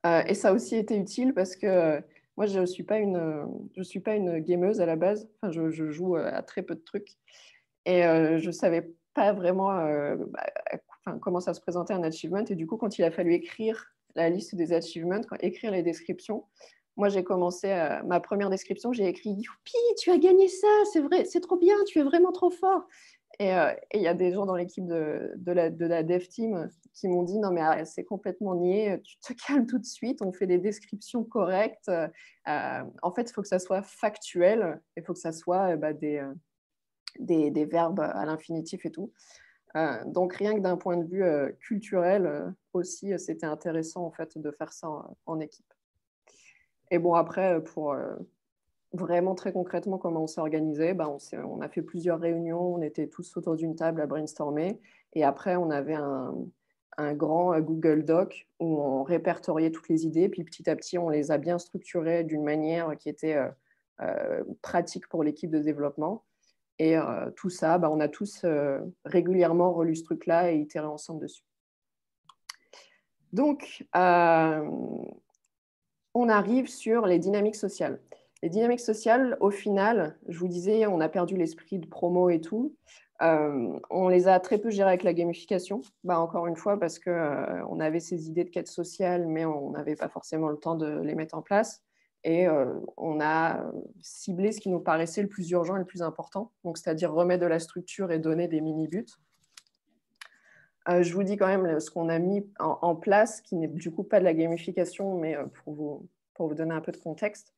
Et ça a aussi été utile parce que moi, je ne suis pas une gameuse à la base. Enfin, je joue à très peu de trucs. Et je ne savais pas vraiment comment ça se présentait un achievement. Et du coup, quand il a fallu écrire la liste des achievements, écrire les descriptions, moi, j'ai commencé ma première description, j'ai écrit « Youpi, tu as gagné ça, c'est vrai, c'est trop bien, tu es vraiment trop fort !» Et il y a des gens dans l'équipe de la dev team qui m'ont dit « Non, mais c'est complètement niais, tu te calmes tout de suite, on fait des descriptions correctes. En fait, il faut que ça soit factuel, il faut que ça soit des verbes à l'infinitif et tout. » Donc, rien que d'un point de vue culturel aussi, c'était intéressant en fait, de faire ça en équipe. Et bon, après, pour vraiment très concrètement comment on s'est organisé, on a fait plusieurs réunions, on était tous autour d'une table à brainstormer. Et après, on avait un grand Google Doc où on répertoriait toutes les idées. Puis petit à petit, on les a bien structurées d'une manière qui était pratique pour l'équipe de développement. Et tout ça, on a tous régulièrement relu ce truc-là et itéré ensemble dessus. Donc, on arrive sur les dynamiques sociales. Les dynamiques sociales, au final, je vous disais, on a perdu l'esprit de promo et tout. On les a très peu gérées avec la gamification, encore une fois, parce qu'on avait ces idées de quête sociale, mais on n'avait pas forcément le temps de les mettre en place. Et on a ciblé ce qui nous paraissait le plus urgent et le plus important, donc c'est-à-dire remettre de la structure et donner des mini-buts. Je vous dis quand même ce qu'on a mis en place, qui n'est du coup pas de la gamification, mais pour vous donner un peu de contexte.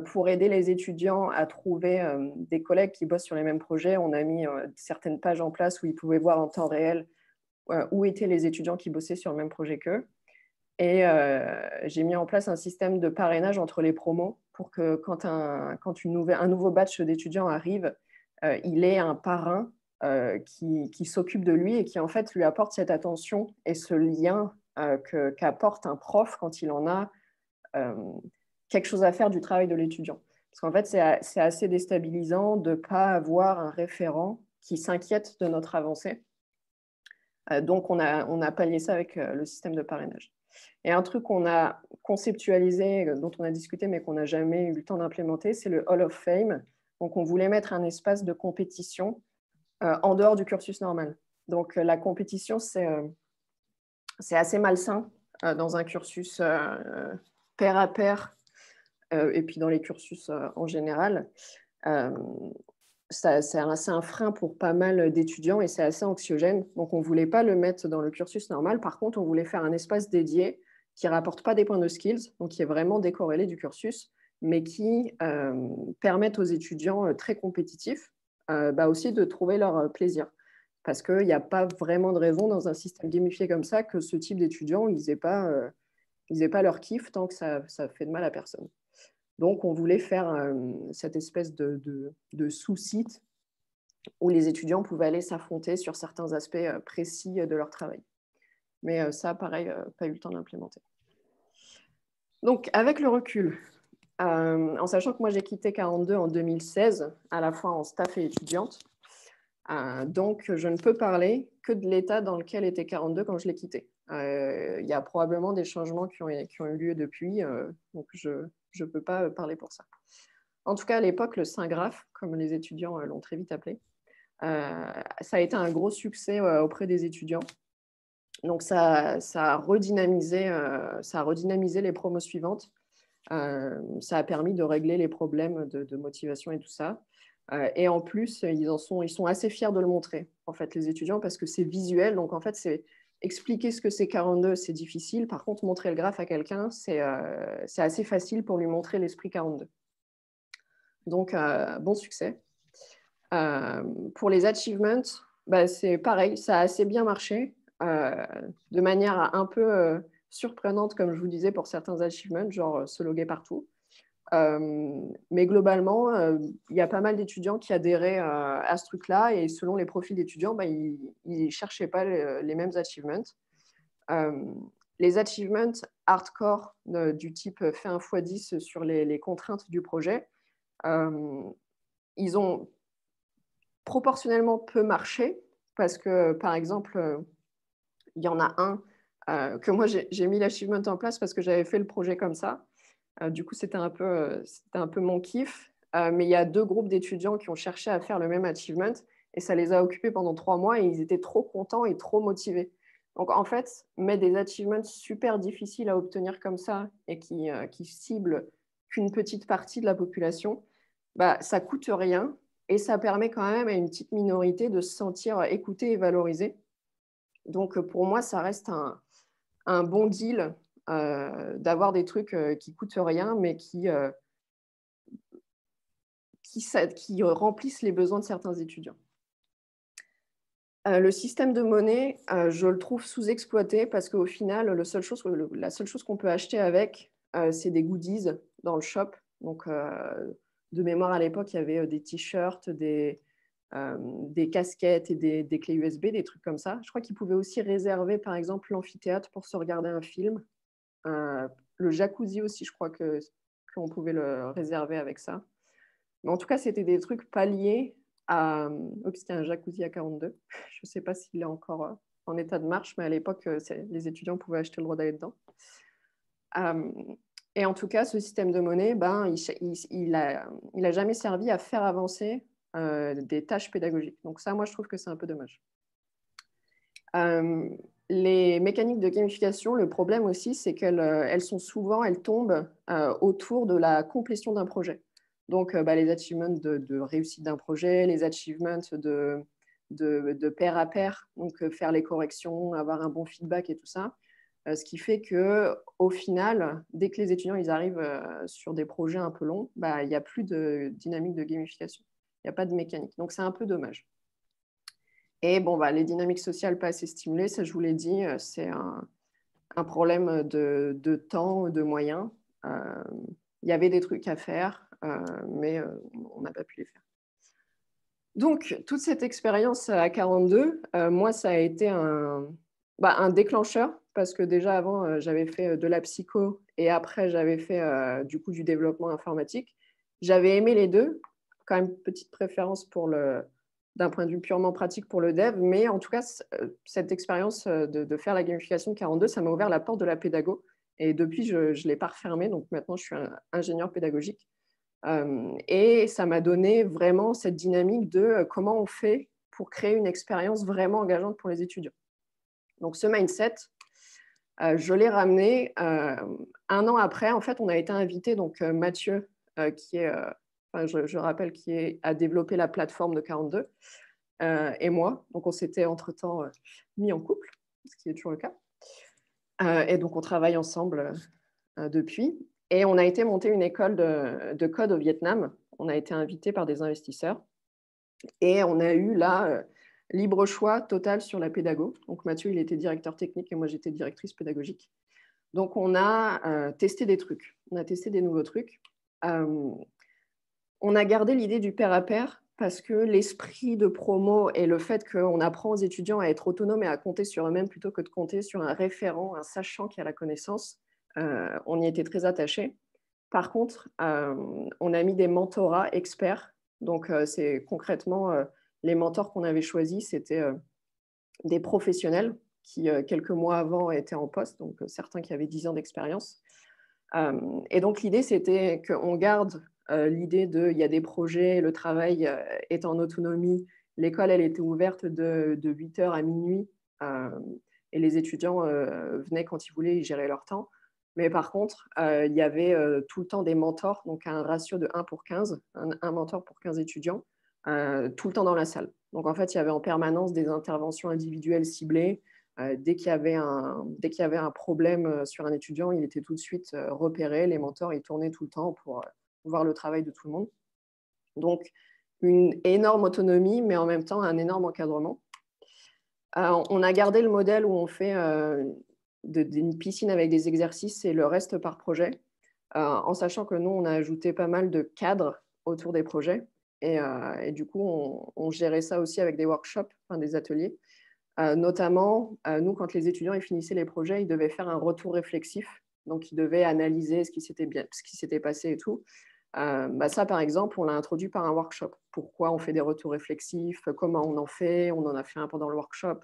Pour aider les étudiants à trouver des collègues qui bossent sur les mêmes projets, on a mis certaines pages en place où ils pouvaient voir en temps réel où étaient les étudiants qui bossaient sur le même projet qu'eux. Et j'ai mis en place un système de parrainage entre les promos pour que quand un nouveau batch d'étudiants arrive, il ait un parrain qui s'occupe de lui et qui en fait lui apporte cette attention et ce lien qu'apporte un prof quand il en a quelque chose à faire du travail de l'étudiant. Parce qu'en fait, c'est assez déstabilisant de ne pas avoir un référent qui s'inquiète de notre avancée. Donc, on a pallié ça avec le système de parrainage. Et un truc qu'on a conceptualisé, dont on a discuté, mais qu'on n'a jamais eu le temps d'implémenter, c'est le Hall of Fame. Donc, on voulait mettre un espace de compétition en dehors du cursus normal. Donc, la compétition, c'est assez malsain dans un cursus pair à pair et puis dans les cursus en général. C'est un frein pour pas mal d'étudiants et c'est assez anxiogène. Donc, on ne voulait pas le mettre dans le cursus normal. Par contre, on voulait faire un espace dédié qui ne rapporte pas des points de skills, donc qui est vraiment décorrélé du cursus, mais qui permettent aux étudiants très compétitifs aussi de trouver leur plaisir. Parce qu'il n'y a pas vraiment de raison dans un système gamifié comme ça que ce type d'étudiants, ils n'aient pas leur kiff tant que ça fait de mal à personne. Donc, on voulait faire cette espèce de sous-site où les étudiants pouvaient aller s'affronter sur certains aspects précis de leur travail. Mais ça, pareil, pas eu le temps d'implémenter. Donc, avec le recul, en sachant que moi, j'ai quitté 42 en 2016, à la fois en staff et étudiante, donc je ne peux parler que de l'état dans lequel était 42 quand je l'ai quitté. Il y a probablement des changements qui ont eu lieu depuis, donc je ne peux pas parler pour ça. En tout cas, à l'époque, le Saint-Graphe, comme les étudiants l'ont très vite appelé, ça a été un gros succès auprès des étudiants. Donc, ça a redynamisé les promos suivantes. Ça a permis de régler les problèmes de motivation et tout ça. Et en plus, ils sont assez fiers de le montrer, en fait, les étudiants, parce que c'est visuel. Donc, en fait, expliquer ce que c'est 42, c'est difficile. Par contre, montrer le graphe à quelqu'un, c'est assez facile pour lui montrer l'esprit 42. Donc, bon succès. Pour les achievements, c'est pareil, ça a assez bien marché, de manière un peu surprenante, comme je vous disais, pour certains achievements, genre se loguer partout. Mais globalement, il y a pas mal d'étudiants qui adhéraient à ce truc-là, et selon les profils d'étudiants, ils ne cherchaient pas les mêmes achievements. Les achievements hardcore du type fait 1 x 10 sur les contraintes du projet, ils ont proportionnellement peu marché, parce que, par exemple, il y en a un que moi, j'ai mis l'achievement en place parce que j'avais fait le projet comme ça. Du coup, c'était un peu mon kiff. Mais il y a 2 groupes d'étudiants qui ont cherché à faire le même achievement, et ça les a occupés pendant 3 mois, et ils étaient trop contents et trop motivés. Donc, en fait, mettre des achievements super difficiles à obtenir comme ça, et qui ciblent qu'une petite partie de la population, ça coûte rien, et ça permet quand même à une petite minorité de se sentir écoutée et valorisée. Donc, pour moi, ça reste un bon deal d'avoir des trucs qui coûtent rien, mais qui remplissent les besoins de certains étudiants. Le système de monnaie, je le trouve sous-exploité, parce qu'au final, la seule chose qu'on peut acheter avec, c'est des goodies dans le shop. Donc, de mémoire, à l'époque, il y avait des t-shirts, des casquettes et des clés USB, des trucs comme ça. Je crois qu'ils pouvaient aussi réserver, par exemple, l'amphithéâtre pour se regarder un film. Le jacuzzi aussi, je crois qu'on pouvait le réserver avec ça. Mais en tout cas, c'était des trucs pas liés à... Oups, c'était un jacuzzi à 42. Je ne sais pas s'il est encore en état de marche, mais à l'époque, les étudiants pouvaient acheter le droit d'aller dedans. Et en tout cas, ce système de monnaie, il a jamais servi à faire avancer des tâches pédagogiques. Donc ça, moi, je trouve que c'est un peu dommage. Les mécaniques de gamification, le problème aussi, c'est qu'elles tombent autour de la complétion d'un projet. Donc, les achievements de réussite d'un projet, les achievements de pair à pair, donc faire les corrections, avoir un bon feedback et tout ça. Ce qui fait qu'au final, dès que les étudiants ils arrivent sur des projets un peu longs, il n'y a plus de dynamique de gamification. Il n'y a pas de mécanique. Donc, c'est un peu dommage. Et bon, les dynamiques sociales pas assez stimulées, ça je vous l'ai dit, c'est un problème de temps, de moyens. Il y avait des trucs à faire, mais on n'a pas pu les faire. Donc, toute cette expérience à 42, moi, ça a été un déclencheur, parce que déjà avant, j'avais fait de la psycho, et après, j'avais fait du coup du développement informatique. J'avais aimé les deux, quand même petite préférence d'un point de vue purement pratique pour le dev, mais en tout cas, cette expérience de faire la gamification de 42, ça m'a ouvert la porte de la pédago, et depuis, je ne l'ai pas refermée, donc maintenant, je suis ingénieur pédagogique. Et ça m'a donné vraiment cette dynamique de comment on fait pour créer une expérience vraiment engageante pour les étudiants. Donc, ce mindset, je l'ai ramené 1 an après. En fait, on a été invité, donc Mathieu, qui est, je rappelle, qui a développé la plateforme de 42, et moi. Donc, on s'était entre-temps mis en couple, ce qui est toujours le cas. Et donc, on travaille ensemble depuis. Et on a été monter une école de code au Vietnam. On a été invité par des investisseurs. Et on a eu là libre choix total sur la pédago. Donc Mathieu, il était directeur technique et moi, j'étais directrice pédagogique. Donc on a testé des trucs. On a testé des nouveaux trucs. On a gardé l'idée du pair à pair, parce que l'esprit de promo et le fait qu'on apprend aux étudiants à être autonomes et à compter sur eux-mêmes plutôt que de compter sur un référent, un sachant qui a la connaissance, on y était très attachés. Par contre, on a mis des mentorats experts. Donc, c'est concrètement les mentors qu'on avait choisis, c'était des professionnels qui, quelques mois avant, étaient en poste, donc certains qui avaient 10 ans d'expérience. Et donc, l'idée, c'était qu'on garde l'idée il y a des projets, le travail est en autonomie. L'école, elle était ouverte de 8h à minuit, et les étudiants venaient quand ils voulaient, ils géraient leur temps. Mais par contre, il y avait tout le temps des mentors, donc un ratio de 1 pour 15, un mentor pour 15 étudiants, tout le temps dans la salle. Donc en fait, il y avait en permanence des interventions individuelles ciblées, Dès qu'il y avait un problème sur un étudiant, il était tout de suite repéré. Les mentors, ils tournaient tout le temps pour voir le travail de tout le monde. Donc, une énorme autonomie, mais en même temps, un énorme encadrement. On a gardé le modèle où on fait une piscine avec des exercices et le reste par projet, en sachant que nous, on a ajouté pas mal de cadres autour des projets. Et du coup, on gérait ça aussi avec des workshops, enfin, des ateliers. Notamment, nous, quand les étudiants ils finissaient les projets, ils devaient faire un retour réflexif. Donc, ils devaient analyser ce qui s'était passé et tout. Ça, par exemple, on l'a introduit par un workshop. Pourquoi on fait des retours réflexifs, comment on en fait, on en a fait un pendant le workshop.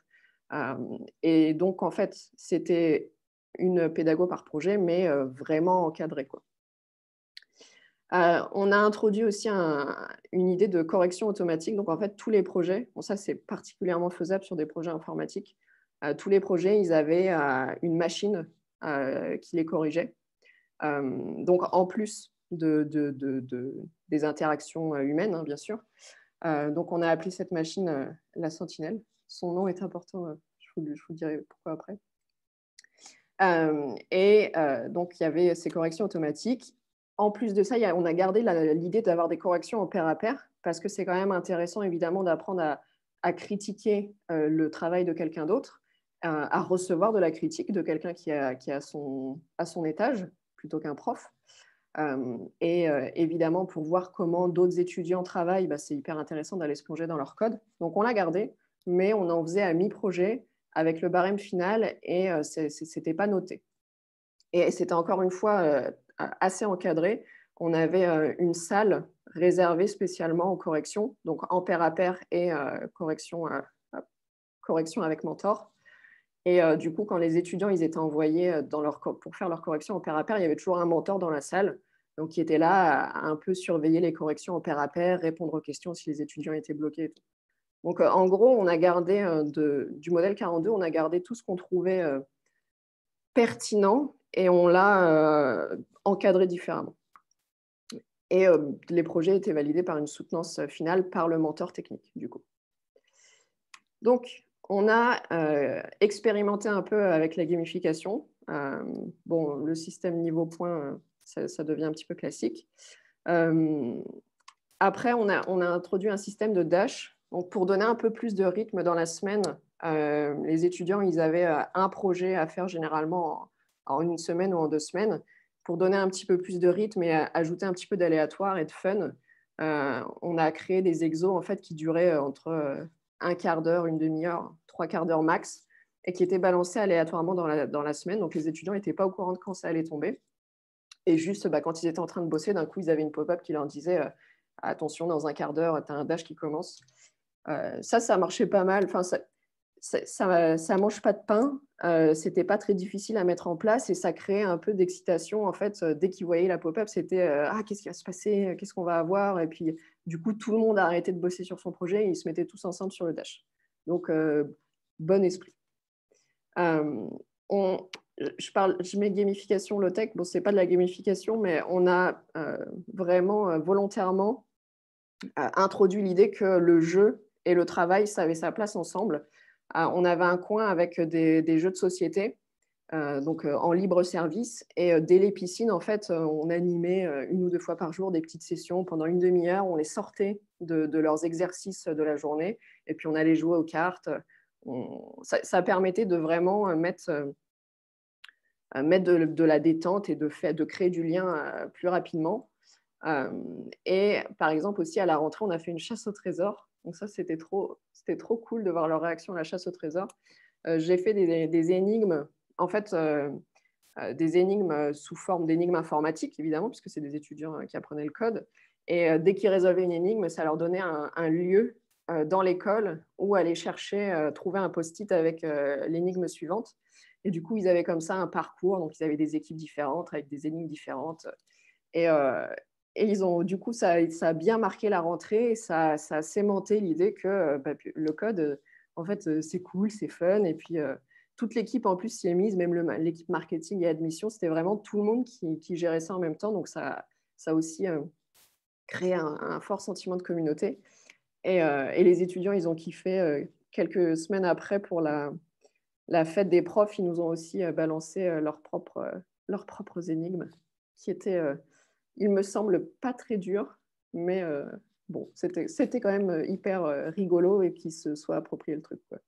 Et donc, en fait, c'était une pédago par projet, mais vraiment encadrée, quoi. On a introduit aussi une idée de correction automatique. Donc, en fait, tous les projets, bon, ça, c'est particulièrement faisable sur des projets informatiques. Tous les projets, ils avaient une machine qui les corrigeait. Donc, en plus des interactions humaines, hein, bien sûr. Donc, on a appelé cette machine la Sentinelle. Son nom est important, je vous dirai pourquoi après. Donc, il y avait ces corrections automatiques. En plus de ça, on a gardé l'idée d'avoir des corrections en pair à pair, parce que c'est quand même intéressant, évidemment, d'apprendre à critiquer le travail de quelqu'un d'autre, à recevoir de la critique de quelqu'un qui est à son étage, plutôt qu'un prof. Évidemment, pour voir comment d'autres étudiants travaillent, c'est hyper intéressant d'aller se plonger dans leur code. Donc, on l'a gardé, mais on en faisait à mi-projet avec le barème final et ce n'était pas noté. Et c'était encore une fois assez encadré. On avait une salle réservée spécialement aux corrections, donc en pair à pair et correction avec mentor. Et du coup, quand les étudiants ils étaient envoyés pour faire leur correction en pair à pair, il y avait toujours un mentor dans la salle, donc qui était là à un peu surveiller les corrections en pair à pair, répondre aux questions si les étudiants étaient bloqués et tout. Donc, en gros, on a gardé du modèle 42, on a gardé tout ce qu'on trouvait pertinent et on l'a encadré différemment. Et les projets étaient validés par une soutenance finale par le mentor technique, du coup. Donc, on a expérimenté un peu avec la gamification. Bon, le système niveau point, ça devient un petit peu classique. Après, on a introduit un système de dash. Donc, pour donner un peu plus de rythme dans la semaine, les étudiants, ils avaient un projet à faire généralement en une semaine ou en 2 semaines. Pour donner un petit peu plus de rythme et ajouter un petit peu d'aléatoire et de fun, on a créé des exos en fait, qui duraient entre un quart d'heure, une demi-heure, 3/4 d'heure max, et qui étaient balancés aléatoirement dans la semaine. Donc, les étudiants n'étaient pas au courant de quand ça allait tomber. Et juste, quand ils étaient en train de bosser, d'un coup, ils avaient une pop-up qui leur disait attention, dans un quart d'heure, tu as un dash qui commence. Ça marchait pas mal. Enfin, ça mange pas de pain. C'était pas très difficile à mettre en place et ça créait un peu d'excitation. En fait, dès qu'ils voyaient la pop-up, c'était qu'est-ce qui va se passer? Qu'est-ce qu'on va avoir? Et puis, du coup, tout le monde a arrêté de bosser sur son projet et ils se mettaient tous ensemble sur le dash. Donc, bon esprit. Je mets gamification low-tech. Bon, ce n'est pas de la gamification, mais on a vraiment volontairement introduit l'idée que le jeu et le travail, ça avait sa place ensemble. On avait un coin avec des jeux de société, donc en libre service. Et dès les piscines, en fait, on animait 1 ou 2 fois par jour des petites sessions pendant une demi-heure. On les sortait de leurs exercices de la journée et puis on allait jouer aux cartes. Ça permettait de vraiment mettre de la détente et de créer du lien plus rapidement. Et par exemple aussi à la rentrée, on a fait une chasse au trésor. Donc ça, c'était trop cool de voir leur réaction à la chasse au trésor. J'ai fait des énigmes, en fait, des énigmes sous forme d'énigmes informatiques, évidemment, puisque c'est des étudiants qui apprenaient le code. Et dès qu'ils résolvaient une énigme, ça leur donnait un lieu dans l'école où aller chercher, trouver un post-it avec l'énigme suivante. Et du coup, ils avaient comme ça un parcours. Donc, ils avaient des équipes différentes avec des énigmes différentes. Et du coup, ça a bien marqué la rentrée et ça a sémenté l'idée que le code, en fait, c'est cool, c'est fun. Et puis, toute l'équipe, en plus, s'y est mise, même l'équipe marketing et admission, c'était vraiment tout le monde qui gérait ça en même temps. Donc, ça a aussi créé un fort sentiment de communauté. Et les étudiants, ils ont kiffé quelques semaines après pour la fête des profs, ils nous ont aussi balancé leurs propres énigmes, qui étaient, il me semble, pas très dures, mais bon, c'était quand même hyper rigolo et qu'ils se soient approprié le truc, quoi.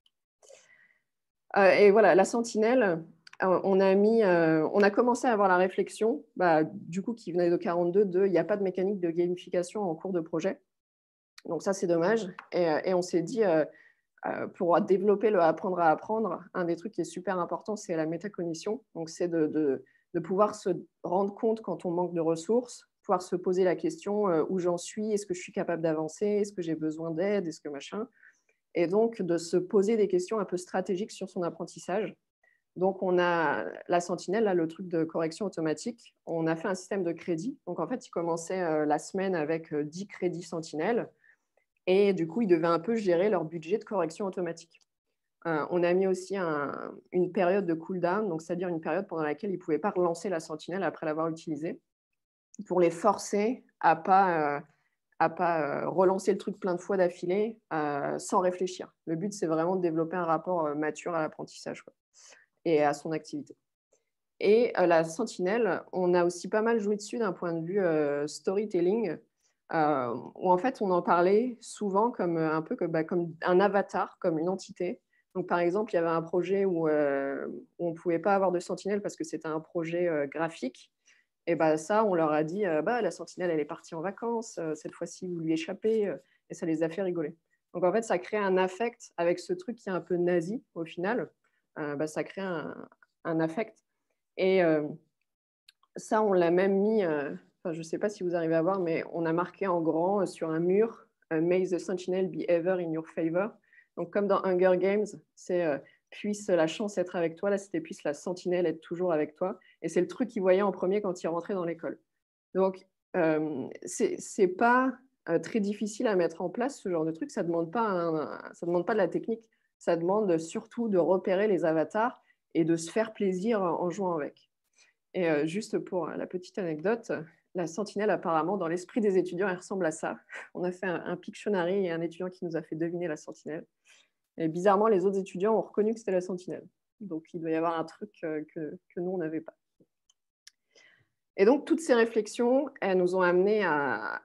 Et voilà, la sentinelle, on a commencé à avoir la réflexion, du coup, qui venait de 42, il n'y a pas de mécanique de gamification en cours de projet. Donc ça, c'est dommage. Et on s'est dit, pour développer le apprendre à apprendre, un des trucs qui est super important, c'est la métacognition. Donc c'est de pouvoir se rendre compte quand on manque de ressources, pouvoir se poser la question où j'en suis, est-ce que je suis capable d'avancer, est-ce que j'ai besoin d'aide, est-ce que machin. Et donc de se poser des questions un peu stratégiques sur son apprentissage. Donc, on a la sentinelle, là, le truc de correction automatique. On a fait un système de crédit. Donc, en fait, il commençait la semaine avec 10 crédits sentinelles. Et du coup, ils devaient un peu gérer leur budget de correction automatique. On a mis aussi une période de cooldown, donc c'est-à-dire une période pendant laquelle ils ne pouvaient pas relancer la sentinelle après l'avoir utilisée, pour les forcer à pas relancer le truc plein de fois d'affilée sans réfléchir. Le but, c'est vraiment de développer un rapport mature à l'apprentissage, quoi, et à son activité. Et la sentinelle, on a aussi pas mal joué dessus d'un point de vue storytelling, où en fait on en parlait souvent comme un peu comme un avatar, comme une entité. Donc par exemple, il y avait un projet où on ne pouvait pas avoir de sentinelle parce que c'était un projet graphique. Et ça, on leur a dit, la sentinelle, elle est partie en vacances, cette fois-ci, vous lui échappez, et ça les a fait rigoler. Donc en fait, ça crée un affect avec ce truc qui est un peu nazi au final. Ça crée un affect. Et ça, on l'a même mis, je ne sais pas si vous arrivez à voir, mais on a marqué en grand sur un mur May the Sentinel be ever in your favor. Donc, comme dans Hunger Games, c'est puisse la chance être avec toi. Là, c'était puisse la sentinelle être toujours avec toi. Et c'est le truc qu'il voyait en premier quand il rentrait dans l'école. Donc, c'est pas très difficile à mettre en place ce genre de truc. Ça demande pas de la technique. Ça demande surtout de repérer les avatars et de se faire plaisir en jouant avec. Et juste pour la petite anecdote, la sentinelle, apparemment, dans l'esprit des étudiants, elle ressemble à ça. On a fait un Pictionary et un étudiant qui nous a fait deviner la sentinelle. Et bizarrement, les autres étudiants ont reconnu que c'était la sentinelle. Donc, il doit y avoir un truc que nous, on n'avait pas. Et donc, toutes ces réflexions, elles nous ont amenés à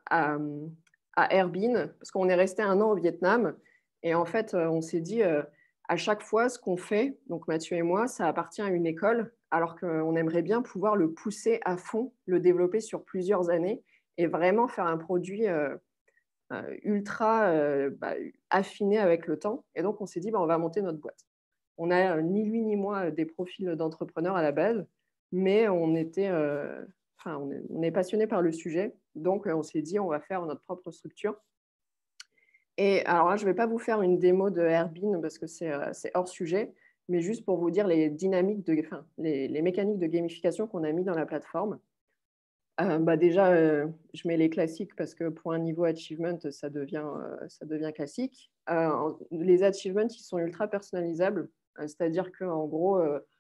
Harbin, parce qu'on est resté 1 an au Vietnam. Et en fait, on s'est dit, à chaque fois, ce qu'on fait, donc Mathieu et moi, ça appartient à une école, alors qu'on aimerait bien pouvoir le pousser à fond, le développer sur plusieurs années et vraiment faire un produit ultra affiné avec le temps. Et donc, on s'est dit, on va monter notre boîte. On n'a ni lui ni moi des profils d'entrepreneurs à la base, mais on est passionné par le sujet. Donc, on s'est dit, on va faire notre propre structure. Et alors là, je ne vais pas vous faire une démo de Harbin parce que c'est hors sujet, mais juste pour vous dire les dynamiques, les mécaniques de gamification qu'on a mis dans la plateforme. Déjà, je mets les classiques parce que pour un niveau achievement, ça devient classique. Les achievements, ils sont ultra personnalisables, c'est-à-dire qu'en gros,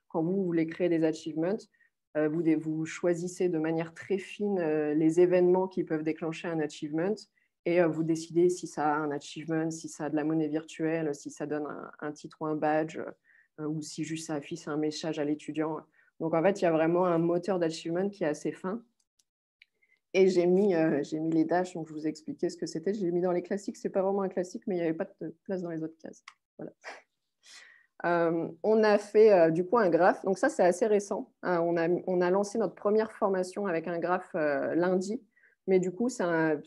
quand vous voulez créer des achievements, vous choisissez de manière très fine les événements qui peuvent déclencher un achievement et vous décidez si ça a un achievement, si ça a de la monnaie virtuelle, si ça donne un titre ou un badge, ou si juste ça affiche un message à l'étudiant. Donc en fait, il y a vraiment un moteur d'achievement qui est assez fin. Et j'ai mis les dashs, donc je vous ai expliqué ce que c'était. J'ai mis dans les classiques, c'est pas vraiment un classique, mais il n'y avait pas de place dans les autres cases. Voilà. On a fait du coup un graphe, donc ça c'est assez récent. On a lancé notre première formation avec un graphe lundi, mais du coup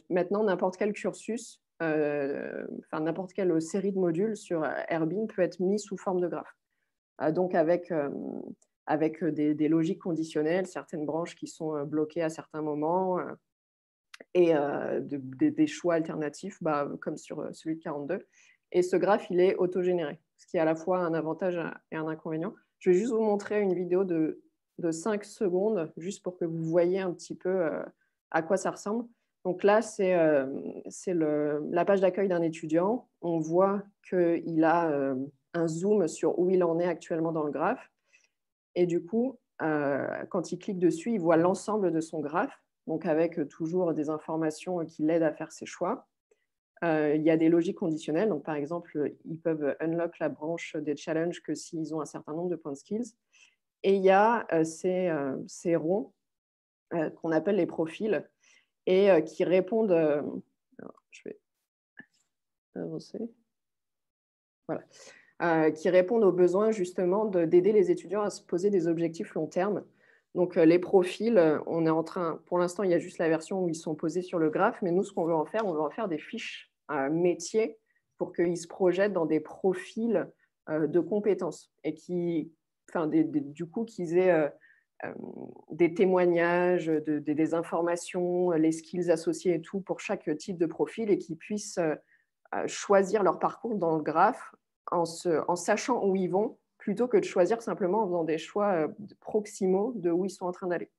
maintenant n'importe quel cursus, n'importe quelle série de modules sur Harbin peut être mis sous forme de graphe. Donc avec des logiques conditionnelles, certaines branches qui sont bloquées à certains moments et des choix alternatifs comme sur celui de 42. Et ce graphe, il est autogénéré, ce qui est à la fois un avantage et un inconvénient. Je vais juste vous montrer une vidéo de 5 secondes, juste pour que vous voyez un petit peu à quoi ça ressemble. Donc là, c'est la page d'accueil d'un étudiant. On voit qu'il a un zoom sur où il en est actuellement dans le graphe. Et du coup, quand il clique dessus, il voit l'ensemble de son graphe, donc avec toujours des informations qui l'aident à faire ses choix. Il y a des logiques conditionnelles. Donc, par exemple, ils peuvent unlock la branche des challenges que s'ils ont un certain nombre de points de skills. Et il y a ces ronds qu'on appelle les profils et qui répondent. Alors, je vais avancer. Voilà. Qui répondent aux besoins justement d'aider les étudiants à se poser des objectifs long terme. Donc, les profils, on est en train, pour l'instant, il y a juste la version où ils sont posés sur le graphe, mais nous, ce qu'on veut en faire, on veut en faire des fiches métiers pour qu'ils se projettent dans des profils de compétences et du coup, qu'ils aient des témoignages, des informations, les skills associés et tout pour chaque type de profil et qu'ils puissent choisir leur parcours dans le graphe en sachant où ils vont, plutôt que de choisir simplement en faisant des choix proximaux de où ils sont en train d'aller.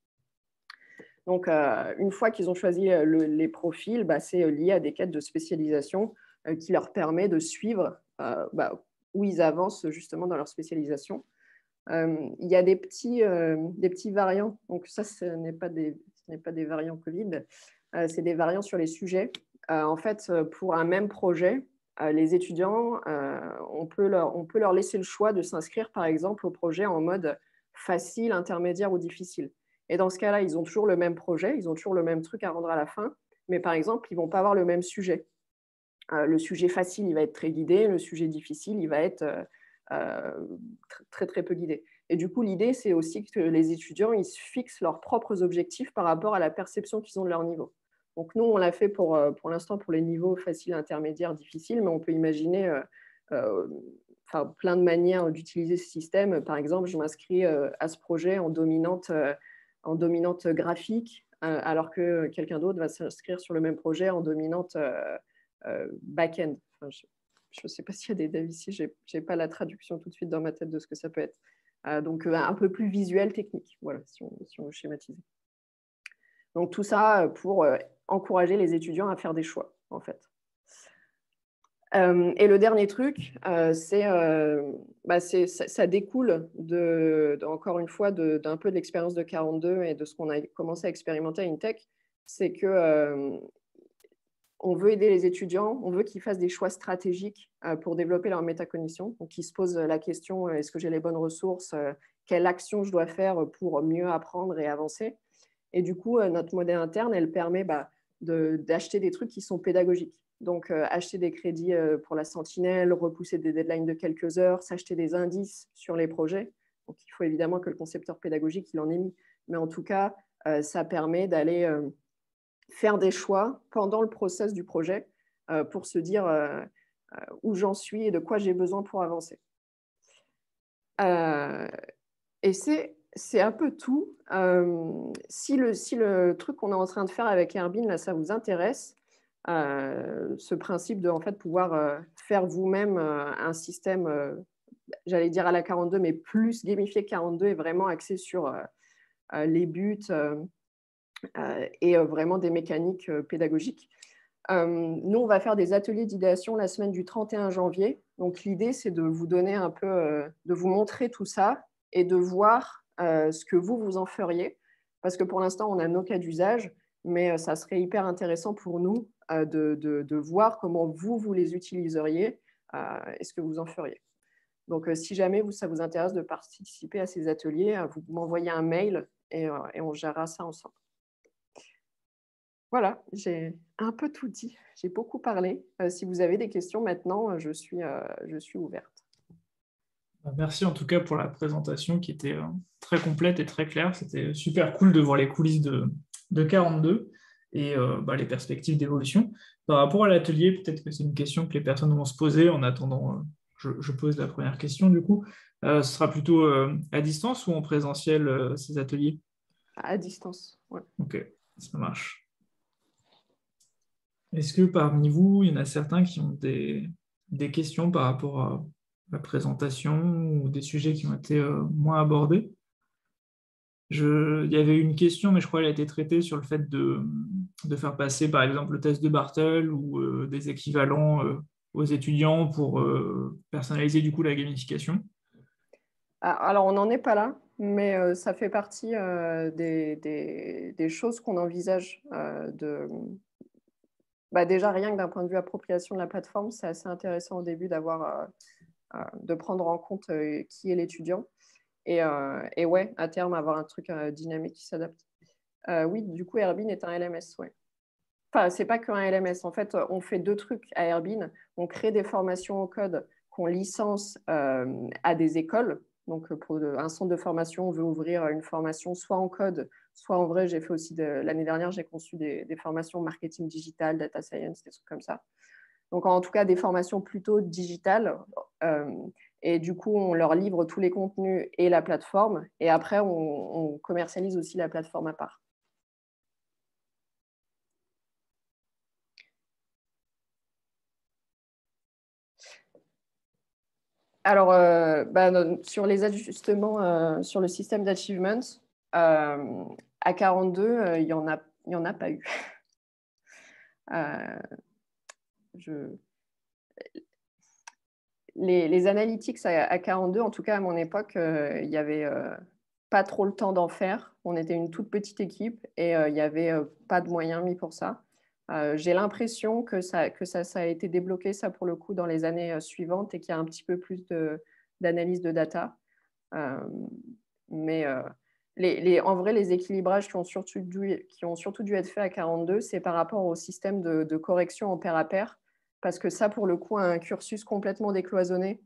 Donc, une fois qu'ils ont choisi les profils, c'est lié à des quêtes de spécialisation qui leur permet de suivre où ils avancent justement dans leur spécialisation. Il y a des petits variants. Donc, ça, ce n'est pas des variants Covid, c'est des variants sur les sujets. En fait, pour un même projet, les étudiants, on peut leur laisser le choix de s'inscrire, par exemple, au projet en mode facile, intermédiaire ou difficile. Et dans ce cas-là, ils ont toujours le même projet, ils ont toujours le même truc à rendre à la fin, mais par exemple, ils ne vont pas avoir le même sujet. Le sujet facile, il va être très guidé, le sujet difficile, il va être très, très peu guidé. Et du coup, l'idée, c'est aussi que les étudiants, ils se fixent leurs propres objectifs par rapport à la perception qu'ils ont de leur niveau. Donc, nous, on l'a fait pour l'instant pour les niveaux faciles, intermédiaires, difficiles, mais on peut imaginer plein de manières d'utiliser ce système. Par exemple, je m'inscris à ce projet en dominante graphique, alors que quelqu'un d'autre va s'inscrire sur le même projet en dominante back-end. Enfin, je ne sais pas s'il y a des devs ici, je n'ai pas la traduction tout de suite dans ma tête de ce que ça peut être. Donc, un peu plus visuel, technique, voilà, si on veut schématiser. Donc, tout ça pour encourager les étudiants à faire des choix, en fait. Et le dernier truc, ça découle, encore une fois, d'un peu de l'expérience de 42 et de ce qu'on a commencé à expérimenter à InTech, c'est que on veut aider les étudiants, on veut qu'ils fassent des choix stratégiques pour développer leur métacognition. Donc, ils se posent la question, est-ce que j'ai les bonnes ressources? Quelle action je dois faire pour mieux apprendre et avancer? Et du coup, notre modèle interne, elle permet d'acheter des trucs qui sont pédagogiques. Donc, acheter des crédits pour la sentinelle, repousser des deadlines de quelques heures, s'acheter des indices sur les projets. Donc, il faut évidemment que le concepteur pédagogique, il en ait mis. Mais en tout cas, ça permet d'aller faire des choix pendant le process du projet pour se dire où j'en suis et de quoi j'ai besoin pour avancer. Et c'est un peu tout. Si le truc qu'on est en train de faire avec Airbnb, là, ça vous intéresse, ce principe de en fait, pouvoir faire vous-même un système, j'allais dire à la 42, mais plus gamifié que 42 et vraiment axé sur les buts et vraiment des mécaniques pédagogiques. Nous, on va faire des ateliers d'idéation la semaine du 31 janvier. Donc, l'idée, c'est de vous donner un peu, de vous montrer tout ça et de voir ce que vous en feriez. Parce que pour l'instant, on a nos cas d'usage, mais ça serait hyper intéressant pour nous de voir comment vous les utiliseriez et ce que vous en feriez. Donc, si jamais ça vous intéresse de participer à ces ateliers, vous m'envoyez un mail et on gérera ça ensemble. Voilà, j'ai un peu tout dit. J'ai beaucoup parlé. Si vous avez des questions maintenant, je suis ouverte. Merci en tout cas pour la présentation qui était très complète et très claire. C'était super cool de voir les coulisses de 42 et les perspectives d'évolution. Par rapport à l'atelier, peut-être que c'est une question que les personnes vont se poser. En attendant, je pose la première question du coup. Ce sera plutôt à distance ou en présentiel ces ateliers? À distance, ouais. Ok, ça marche. Est-ce que parmi vous, il y en a certains qui ont des questions par rapport à la présentation ou des sujets qui ont été moins abordés? Il y avait une question, mais je crois qu'elle a été traitée sur le fait de faire passer, par exemple, le test de Bartle ou des équivalents aux étudiants pour personnaliser du coup la gamification. Alors, on n'en est pas là, mais ça fait partie des choses qu'on envisage Bah, déjà, rien que d'un point de vue appropriation de la plateforme, c'est assez intéressant au début de prendre en compte qui est l'étudiant. Et ouais, à terme, avoir un truc dynamique qui s'adapte. Oui, du coup, Airbnb est un LMS, ouais. Enfin, c'est pas qu'un LMS. En fait, on fait deux trucs à Airbnb. On crée des formations au code qu'on licence à des écoles. Donc, pour un centre de formation, on veut ouvrir une formation soit en code, soit en vrai. J'ai fait aussi l'année dernière, j'ai conçu des formations marketing digital, data science, des trucs comme ça. Donc, en tout cas, des formations plutôt digitales. Euh, et du coup, on leur livre tous les contenus et la plateforme. Et après, on commercialise aussi la plateforme à part. Alors, sur les ajustements sur le système d'achievement, à 42, il y en a pas eu. Euh, je... les analytics à 42, en tout cas à mon époque, il n'y avait pas trop le temps d'en faire. On était une toute petite équipe et il n'y avait pas de moyens mis pour ça. J'ai l'impression que ça a été débloqué, ça pour le coup, dans les années suivantes et qu'il y a un petit peu plus d'analyse de data. Euh, mais en vrai, les équilibrages qui ont surtout dû être faits à 42, c'est par rapport au système de correction en pair à pair, parce que ça, pour le coup, a un cursus complètement décloisonné,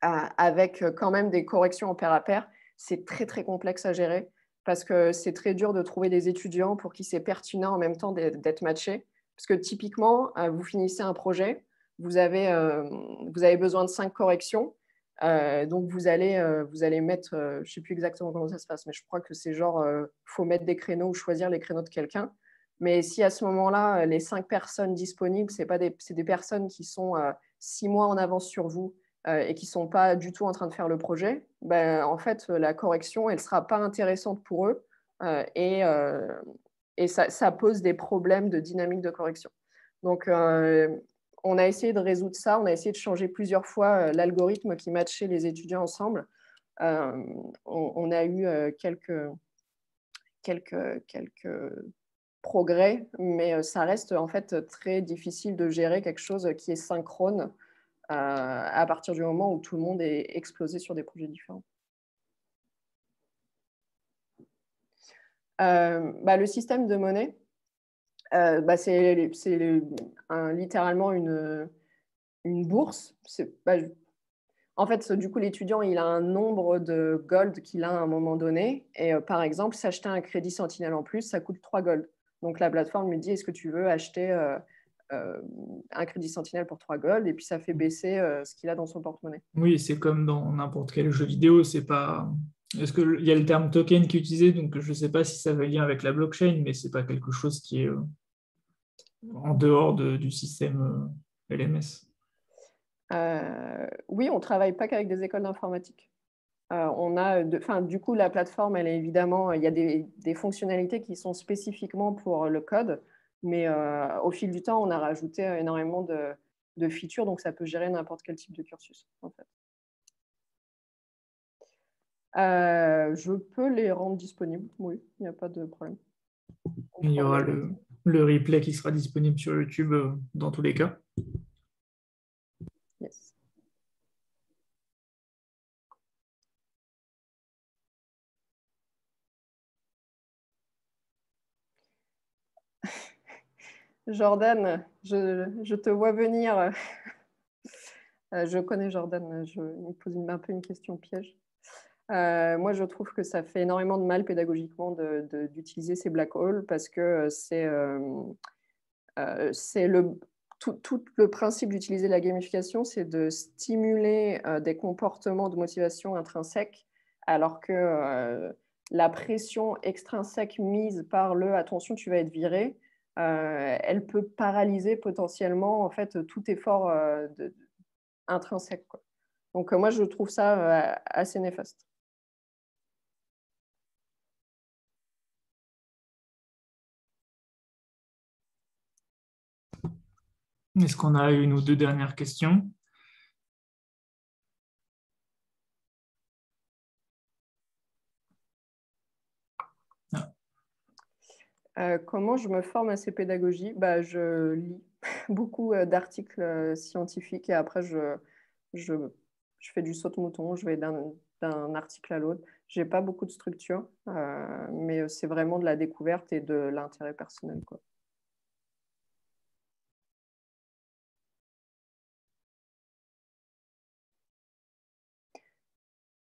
avec quand même des corrections en pair à pair. C'est très, très complexe à gérer, parce que c'est très dur de trouver des étudiants pour qui c'est pertinent en même temps d'être matchés. Parce que typiquement, vous finissez un projet, vous avez besoin de 5 corrections. Donc, vous allez mettre, je ne sais plus exactement comment ça se passe, mais je crois que c'est genre, faut mettre des créneaux ou choisir les créneaux de quelqu'un. Mais si à ce moment-là, les 5 personnes disponibles, c'est des personnes qui sont 6 mois en avance sur vous et qui ne sont pas du tout en train de faire le projet, ben, en fait, la correction, elle ne sera pas intéressante pour eux et ça pose des problèmes de dynamique de correction. Donc, on a essayé de résoudre ça, on a essayé de changer plusieurs fois l'algorithme qui matchait les étudiants ensemble. On a eu quelques progrès, mais ça reste en fait très difficile de gérer quelque chose qui est synchrone à partir du moment où tout le monde est explosé sur des projets différents. Le système de monnaie, c'est littéralement une bourse. En fait, du coup, l'étudiant, il a un nombre de gold qu'il a à un moment donné. Et par exemple, s'acheter un crédit Sentinelle en plus, ça coûte 3 gold. Donc, la plateforme lui dit, est-ce que tu veux acheter un crédit Sentinelle pour 3 gold? Et puis, ça fait baisser ce qu'il a dans son porte-monnaie. Oui, c'est comme dans n'importe quel jeu vidéo, c'est pas. Est-ce qu'il y a le terme token qui est utilisé, donc je ne sais pas si ça va lien avec la blockchain, mais c'est pas quelque chose qui est en dehors du système LMS. Oui, on ne travaille pas qu'avec des écoles d'informatique. Du coup, la plateforme, elle est évidemment, il y a des fonctionnalités qui sont spécifiquement pour le code, mais au fil du temps, on a rajouté énormément de features, donc ça peut gérer n'importe quel type de cursus, en fait. Je peux les rendre disponibles, oui, il n'y a pas de problème. Il y aura le replay qui sera disponible sur YouTube dans tous les cas. Yes. Jordan, je te vois venir. Je connais Jordan, il me pose un peu une question piège. Moi, je trouve que ça fait énormément de mal pédagogiquement d'utiliser ces black holes parce que tout le principe d'utiliser la gamification, c'est de stimuler des comportements de motivation intrinsèque, alors que la pression extrinsèque mise par le attention, tu vas être viré, elle peut paralyser potentiellement en fait tout effort intrinsèque, quoi. Donc moi, je trouve ça assez néfaste. Est-ce qu'on a une ou deux dernières questions? Comment je me forme à ces pédagogies? Je lis beaucoup d'articles scientifiques et après, je, je fais du saute-mouton, je vais d'un article à l'autre. J'ai pas beaucoup de structure, mais c'est vraiment de la découverte et de l'intérêt personnel, quoi.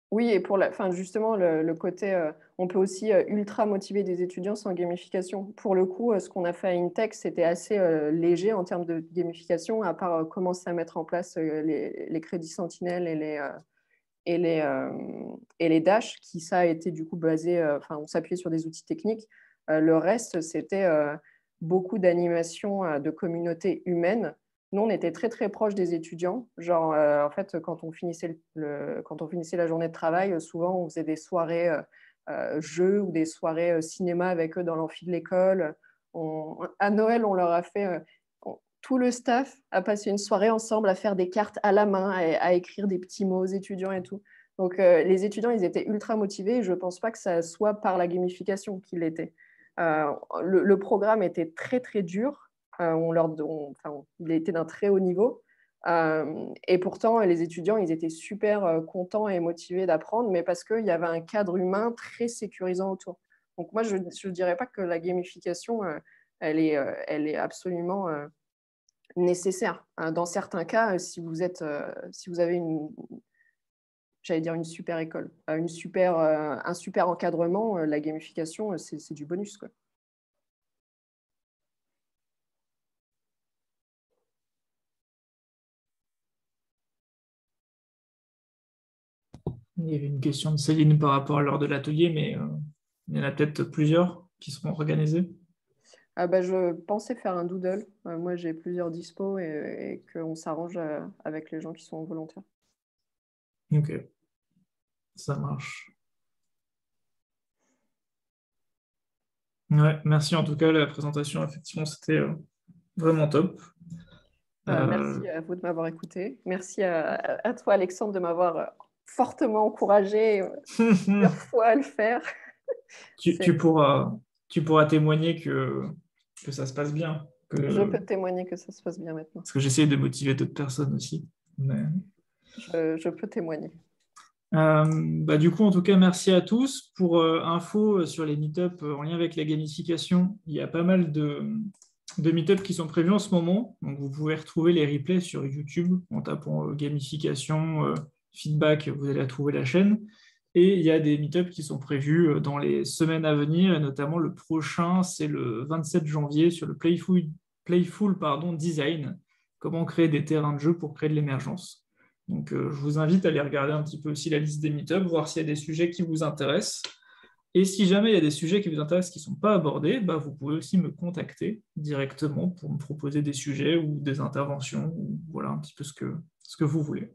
Oui, et enfin, justement, le côté, on peut aussi ultra motiver des étudiants sans gamification. Pour le coup, ce qu'on a fait à Intech, c'était assez léger en termes de gamification, à part commencer à mettre en place les crédits Sentinelle et les Dash, qui ça a été du coup basé, enfin, on s'appuyait sur des outils techniques. Le reste, c'était beaucoup d'animation de communautés humaines. Nous, on était très, très proches des étudiants. Genre, en fait, quand on finissait la journée de travail, souvent, on faisait des soirées jeux ou des soirées cinéma avec eux dans l'amphi de l'école. À Noël, on leur a fait tout le staff a passé une soirée ensemble à faire des cartes à la main, à écrire des petits mots aux étudiants et tout. Donc, les étudiants, ils étaient ultra motivés. Je ne pense pas que ça soit par la gamification qu'ils l'étaient. Le programme était très, très dur. Il était d'un très haut niveau. Et pourtant, les étudiants, ils étaient super contents et motivés d'apprendre, mais parce qu'il y avait un cadre humain très sécurisant autour. Donc, moi, je ne dirais pas que la gamification, elle est absolument nécessaire. Dans certains cas, si vous avez j'allais dire une super école, un super encadrement, la gamification, c'est du bonus, quoi. Il y avait une question de Céline par rapport à l'heure de l'atelier, mais il y en a peut-être plusieurs qui seront organisés. Je pensais faire un doodle. Moi, j'ai plusieurs dispos et qu'on s'arrange avec les gens qui sont volontaires. Ok, ça marche. Ouais, merci en tout cas, la présentation, effectivement, c'était vraiment top. Merci à vous de m'avoir écouté. Merci à toi, Alexandre, de m'avoir fortement encouragé plusieurs fois à le faire. tu, tu pourras, tu pourras témoigner que ça se passe bien. Je peux témoigner que ça se passe bien maintenant. Parce que j'essaie de motiver d'autres personnes aussi. Mais... Je peux témoigner. Du coup, en tout cas, merci à tous. Pour info sur les meet-up en lien avec la gamification, il y a pas mal de meet-up qui sont prévus en ce moment. Donc, vous pouvez retrouver les replays sur YouTube en tapant gamification, feedback, vous allez trouver la chaîne. Et il y a des meet-up qui sont prévus dans les semaines à venir, et notamment le prochain, c'est le 27 janvier sur le Playful Design, comment créer des terrains de jeu pour créer de l'émergence. Donc, je vous invite à aller regarder un petit peu aussi la liste des meet-up, voir s'il y a des sujets qui vous intéressent. Et si jamais il y a des sujets qui vous intéressent qui ne sont pas abordés, vous pouvez aussi me contacter directement pour me proposer des sujets ou des interventions, ou voilà un petit peu ce que vous voulez.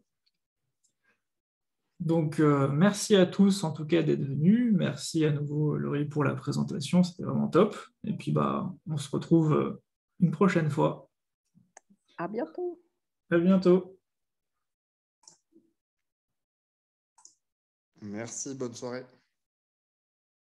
Donc, merci à tous en tout cas d'être venus. Merci à nouveau Laurie pour la présentation, c'était vraiment top. Et puis, on se retrouve une prochaine fois. À bientôt. À bientôt. Merci, bonne soirée.